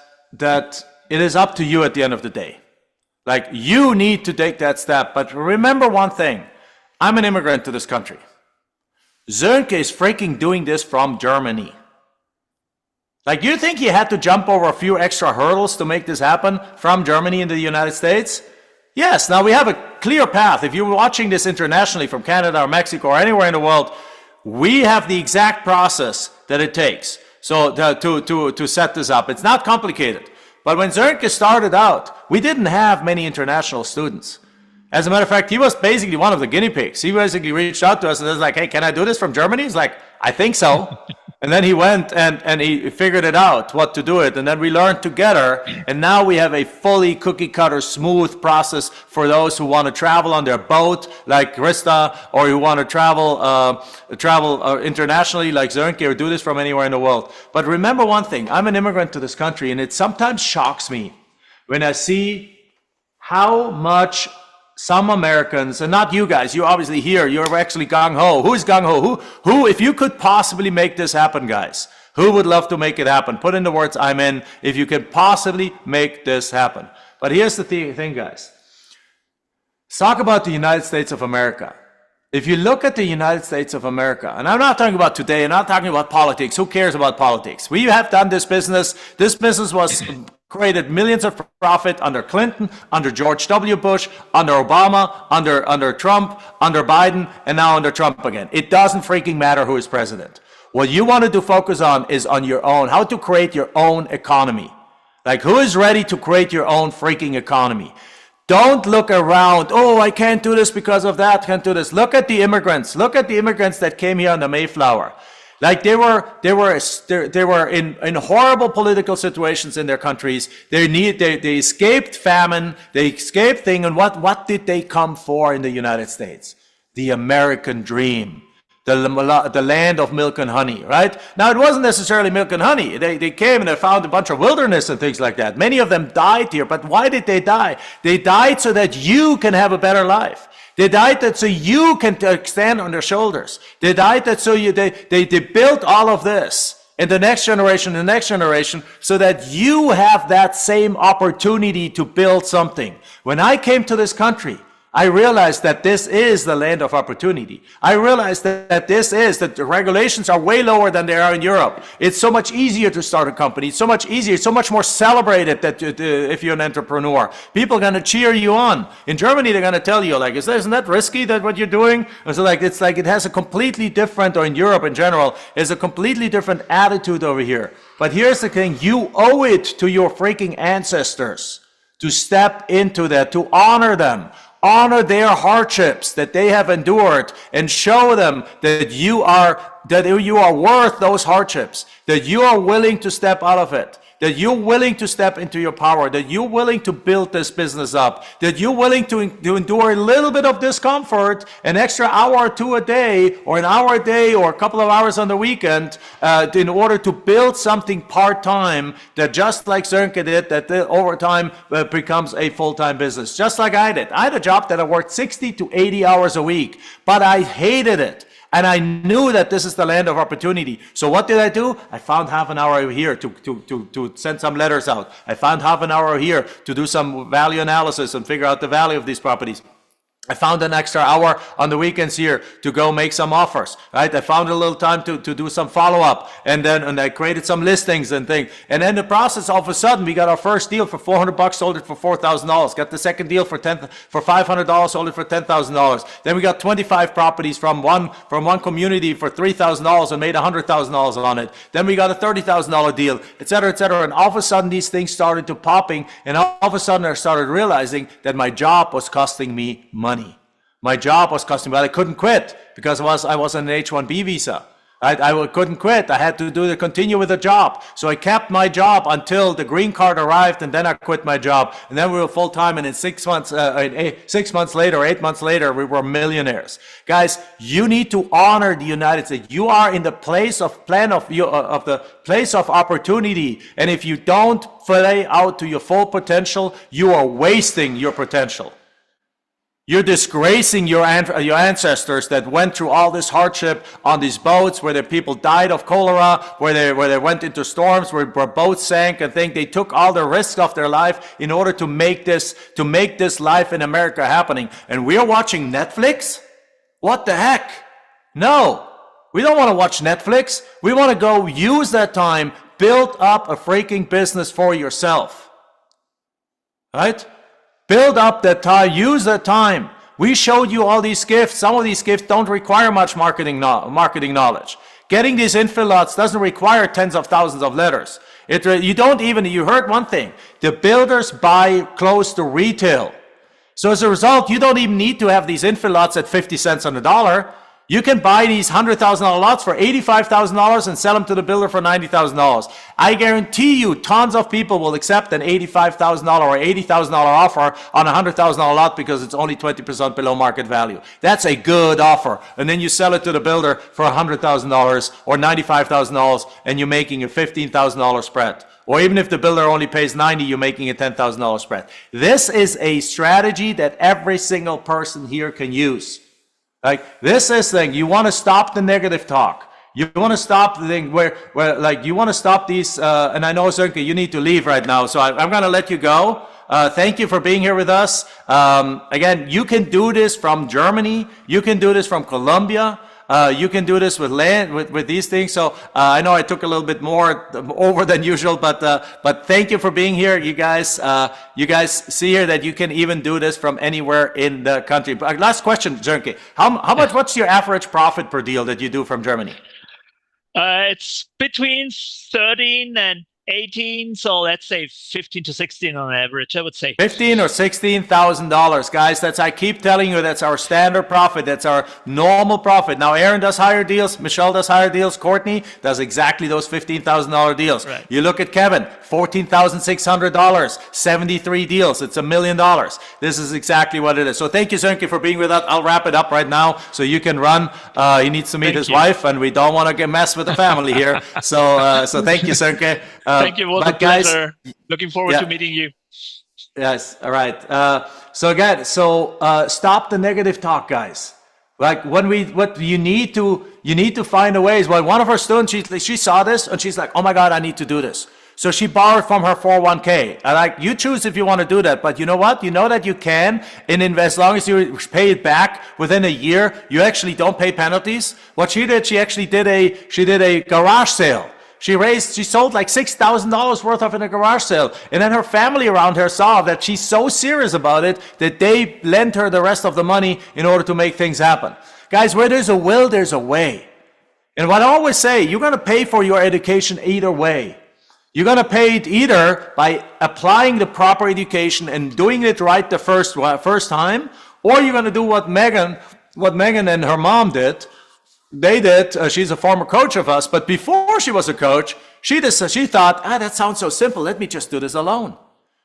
it is up to you at the end of the day. Like, you need to take that step. But remember one thing: I'm an immigrant to this country. Zernke is freaking doing this from Germany. Like, you think you had to jump over a few extra hurdles to make this happen from Germany into the United States? Yes, now we have a clear path. If you're watching this internationally from Canada or Mexico or anywhere in the world, we have the exact process that it takes to set this up. It's not complicated. But when Zernke started out, we didn't have many international students. As a matter of fact, he was basically one of the guinea pigs. He basically reached out to us and was like, hey, can I do this from Germany? He's like, I think so. And then he went and he figured it out, what to do it. And then we learned together. And now we have a fully cookie cutter, smooth process for those who want to travel on their boat, like Krista, or who want to travel internationally, like Zernke, or do this from anywhere in the world. But remember one thing: I'm an immigrant to this country, and it sometimes shocks me when I see how much some Americans, and not you guys, you're obviously here, you're actually gung-ho. Who's gung-ho? Who, if you could possibly make this happen, guys, who would love to make it happen? Put in the words, I'm in, if you can possibly make this happen. But here's the thing, guys. Let's talk about the United States of America. If you look at the United States of America, and I'm not talking about today, I'm not talking about politics. Who cares about politics? We have done this business. This business was created millions of profit under Clinton, under George W. Bush, under Obama, under Trump, under Biden, and now under Trump again. It doesn't freaking matter who is president. What you want to focus on is on your own, how to create your own economy. Like, who is ready to create your own freaking economy? Don't look around, oh, I can't do this because of that, can't do this. Look at the immigrants. Look at the immigrants that came here on the Mayflower. Like, they were in horrible political situations in their countries. They escaped famine, they escaped thing, and what did they come for in the United States? The American dream. The land of milk and honey, right? Now, it wasn't necessarily milk and honey. They came and they found a bunch of wilderness and things like that. Many of them died here, but why did they die? They died so that you can have a better life. They died that so you can stand on their shoulders. They died that so they built all of this in the next generation, so that you have that same opportunity to build something. When I came to this country, I realized that this is the land of opportunity. I realized that the regulations are way lower than they are in Europe. It's so much easier to start a company. It's so much easier. It's so much more celebrated that if you're an entrepreneur. People are going to cheer you on. In Germany, they're going to tell you, like, isn't that risky, that what you're doing? And so, like, it's like it has a completely different, or in Europe in general, is a completely different attitude over here. But here's the thing. You owe it to your freaking ancestors to step into that, to honor them. Honor their hardships that they have endured, and show them that you are worth those hardships, that you are willing to step out of it, that you're willing to step into your power, that you're willing to build this business up, that you're willing to endure a little bit of discomfort, an extra hour or two a day, or an hour a day, or a couple of hours on the weekend, in order to build something part-time that, just like Sönke did, that over time becomes a full-time business. Just like I did. I had a job that I worked 60 to 80 hours a week, but I hated it. And I knew that this is the land of opportunity. So what did I do? I found half an hour here to send some letters out. I found half an hour here to do some value analysis and figure out the value of these properties. I found an extra hour on the weekends here to go make some offers, right? I found a little time to do some follow-up, and I created some listings and things. And then the process, all of a sudden, we got our first deal for $400, sold it for $4,000. Got the second deal for $500, sold it for $10,000. Then we got 25 properties from one community for $3,000 and made $100,000 on it. Then we got a $30,000 deal, et cetera, et cetera. And all of a sudden, these things started to popping, and all of a sudden, I started realizing that my job was costing me money. My job was costing me, but I couldn't quit because I was on an H-1B visa. I couldn't quit. I had to continue with the job. So I kept my job until the green card arrived, and then I quit my job. And then we were full time, and in 6 months, 6 months later, 8 months later, we were millionaires. Guys, you need to honor the United States. You are in the place of the place of opportunity. And if you don't play out to your full potential, you are wasting your potential. You're disgracing your ancestors that went through all this hardship on these boats, where the people died of cholera, where they went into storms, where boats sank and things. They took all the risks of their life in order to make this life in America happening. And we're watching Netflix? What the heck? No, we don't want to watch Netflix. We want to go use that time, build up a freaking business for yourself. Right? Build up that time, use that time. We showed you all these gifts. Some of these gifts don't require much marketing knowledge. Getting these infill lots doesn't require tens of thousands of letters. You heard one thing. The builders buy close to retail. So as a result, you don't even need to have these infill lots at 50 cents on the dollar. You can buy these $100,000 lots for $85,000 and sell them to the builder for $90,000. I guarantee you tons of people will accept an $85,000 or $80,000 offer on a $100,000 lot because it's only 20% below market value. That's a good offer. And then you sell it to the builder for $100,000 or $95,000, and you're making a $15,000 spread. Or even if the builder only pays 90, you're making a $10,000 spread. This is a strategy that every single person here can use. Like, this is thing, you want to stop the negative talk. You want to stop the thing where like, you want to stop these, and I know, Sönke, you need to leave right now, so I'm going to let you go. Thank you for being here with us. Again, you can do this from Germany. You can do this from Colombia. You can do this with land, with these things. So I know I took a little bit more over than usual, but thank you for being here. You guys see here that you can even do this from anywhere in the country. But last question, Sönke, how much? What's your average profit per deal that you do from Germany? It's between 13 and 18, so let's say 15 to 16 on average, I would say. $15,000 or $16,000, guys. I keep telling you, that's our standard profit. That's our normal profit. Now, Aaron does higher deals. Michelle does higher deals. Courtney does exactly those $15,000 deals. Right. You look at Kevin, $14,600, 73 deals. It's $1 million. This is exactly what it is. So thank you, Sönke, for being with us. I'll wrap it up right now so you can run. He needs to meet his wife, and we don't want to mess with the family here. So thank you, Sönke. Thank you. It was a pleasure. Looking forward to meeting you. Yes. All right. So again, stop the negative talk, guys. Like, you need to find a ways. Well, one of our students, she saw this and she's like, oh my God, I need to do this. So she borrowed from her 401k. Like, you choose if you want to do that, but you know what? You know that you can, and invest, as long as you pay it back within a year, you actually don't pay penalties. What she did, she actually did a garage sale. She sold like $6,000 worth of in a garage sale. And then her family around her saw that she's so serious about it that they lent her the rest of the money in order to make things happen. Guys, where there's a will, there's a way. And what I always say, you're going to pay for your education either way. You're going to pay it either by applying the proper education and doing it right the first time, or you're going to do what Megan and her mom did. They did. She's a former coach of us, but before she was a coach, she thought, that sounds so simple. Let me just do this alone.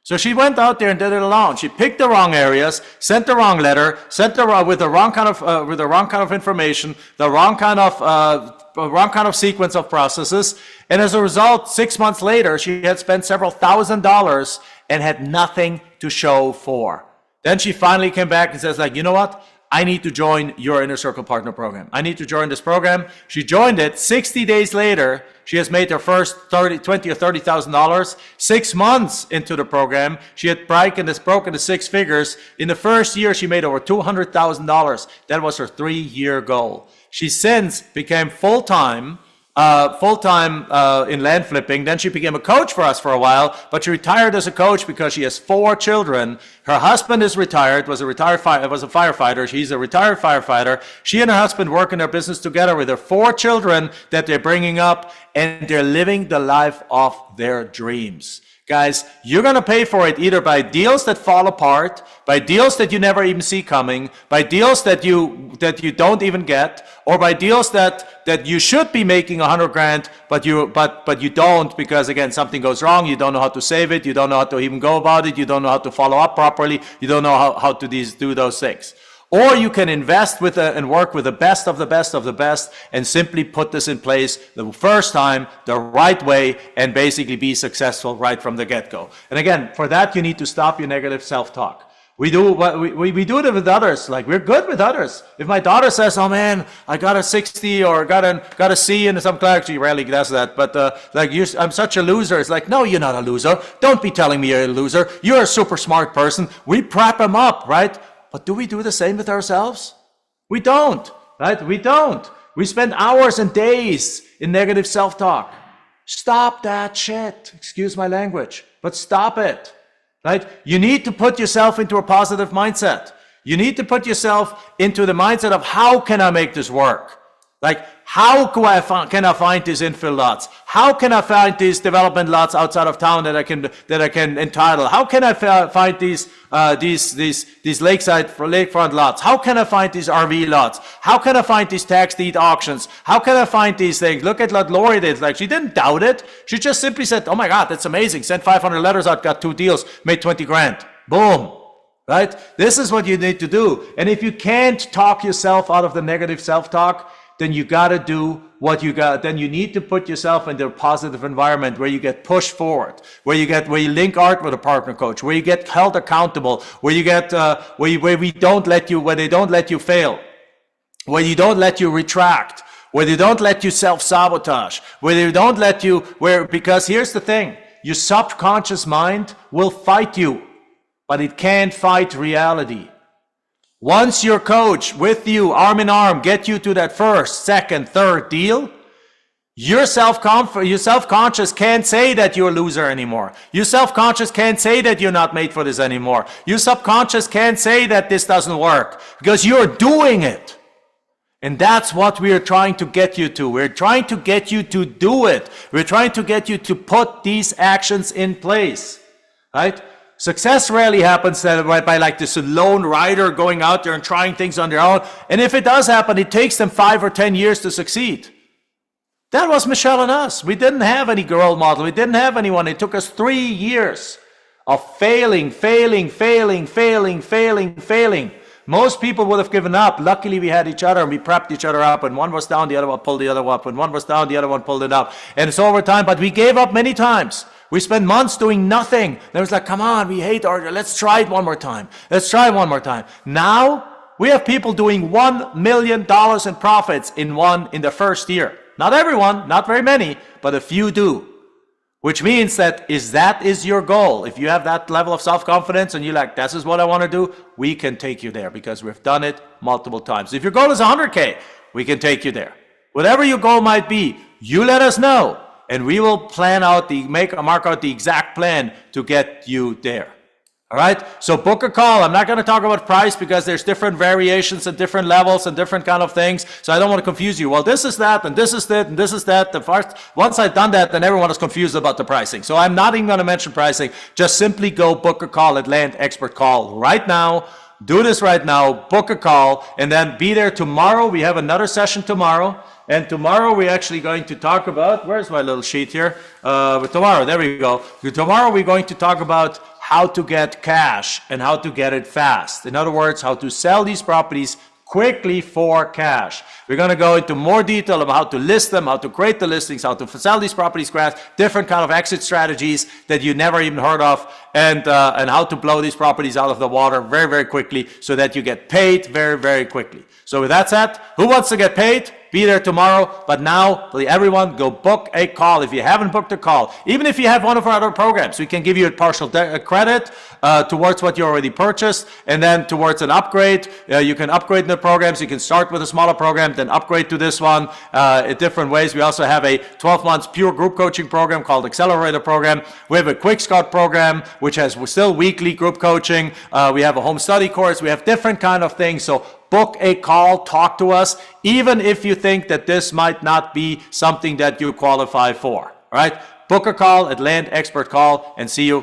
So she went out there and did it alone. She picked the wrong areas, sent the wrong letter, with the wrong kind of information, the wrong kind of sequence of processes, and as a result, 6 months later, she had spent several $1,000s and had nothing to show for. Then she finally came back and says, like, you know what? I need to join your Inner Circle Partner Program. I need to join this program. She joined it. 60 days later, she has made her first $20,000 or $30,000. 6 months into the program, she had broken the six figures. In the first year, she made over $200,000. That was her 3-year goal. She since became full-time in land flipping. Then she became a coach for us for a while, but she retired as a coach because she has 4 children. Her husband is retired, was a firefighter. She's a retired firefighter. She and her husband work in their business together with their 4 children that they're bringing up, and they're living the life of their dreams. Guys, you're going to pay for it either by deals that fall apart, by deals that you never even see coming, by deals that you don't even get, or by deals that you should be making $100,000, but you don't, because again, something goes wrong. You don't know how to save it. You don't know how to even go about it. You don't know how to follow up properly. You don't know how to do those things. Or you can invest and work with the best of the best of the best and simply put this in place the first time, the right way, and basically be successful right from the get-go. And again, for that, you need to stop your negative self-talk. We do it with others. Like, we're good with others. If my daughter says, "Oh man, I got a 60 or got a C in some class," she rarely does that. But I'm such a loser. It's like, no, you're not a loser. Don't be telling me you're a loser. You're a super smart person. We prep them up, right? But do we do the same with ourselves? We don't, right? We don't. We spend hours and days in negative self-talk. Stop that shit. Excuse my language, but stop it, right? You need to put yourself into a positive mindset. You need to put yourself into the mindset of, how can I make this work? Like, how can I find these infill lots? How can I find these development lots outside of town that I can entitle? How can I find these lakefront lots? How can I find these RV lots? How can I find these tax deed auctions? How can I find these things? Look at what Lori did. Like, she didn't doubt it. She just simply said, "Oh my God, that's amazing. Sent 500 letters out, got 2 deals, made 20 grand. Boom." Right? This is what you need to do. And if you can't talk yourself out of the negative self-talk, then you got to do what you got. Then you need to put yourself in a positive environment where you get pushed forward, where you link art with a partner coach, where you get held accountable, where you get where they don't let you fail, where you don't let you retract, where they don't let you self-sabotage, where they don't let you because here's the thing, your subconscious mind will fight you, but it can't fight reality. Once your coach with you, arm in arm, get you to that first, second, third deal, your self-conscious can't say that you're a loser anymore. Your self-conscious can't say that you're not made for this anymore. Your subconscious can't say that this doesn't work because you're doing it. And that's what we are trying to get you to. We're trying to get you to do it. We're trying to get you to put these actions in place, right? Success rarely happens by like this lone rider going out there and trying things on their own. And if it does happen, it takes them 5 or 10 years to succeed. That was Michelle and us. We didn't have any role model. We didn't have anyone. It took us 3 years of failing. Most people would have given up. Luckily, we had each other and we prepped each other up. When one was down, the other one pulled the other up. When one was down, the other one pulled it up. And it's over time, but we gave up many times. We spent months doing nothing. Then it was like, come on, we hate art. Let's try it one more time. Let's try it one more time. Now, we have people doing $1 million in profits in the first year. Not everyone, not very many, but a few do. Which means that is your goal. If you have that level of self-confidence and you're like, this is what I want to do, we can take you there because we've done it multiple times. If your goal is 100K, we can take you there. Whatever your goal might be, you let us know. And we will mark out the exact plan to get you there. All right? So book a call. I'm not going to talk about price because there's different variations and different levels and different kind of things. So I don't want to confuse you. Well, this is that, and this is that, and this is that. Once I've done that, then everyone is confused about the pricing. So I'm not even going to mention pricing. Just simply go book a call at Land Expert Call right now. Do this right now. Book a call, and then be there tomorrow. We have another session tomorrow. And tomorrow we're actually going to talk about, where's my little sheet here? Tomorrow, there we go. Tomorrow we're going to talk about how to get cash and how to get it fast. In other words, how to sell these properties quickly for cash. We're going to go into more detail about how to list them, how to create the listings, how to sell these properties fast, different kind of exit strategies that you never even heard of, and how to blow these properties out of the water very, very quickly so that you get paid very, very quickly. So with that said, who wants to get paid? Be there tomorrow. But now, everyone, go book a call. If you haven't booked a call, even if you have one of our other programs, we can give you a partial credit towards what you already purchased, and then towards an upgrade. You can upgrade the programs. You can start with a smaller program, then upgrade to this one in different ways. We also have a 12 months pure group coaching program called Accelerator Program. We have a Quick Start program, which has still weekly group coaching. We have a home study course. We have different kind of things. So book a call, talk to us, even if you think that this might not be something that you qualify for. All right? Book a call at Land Expert Call and see you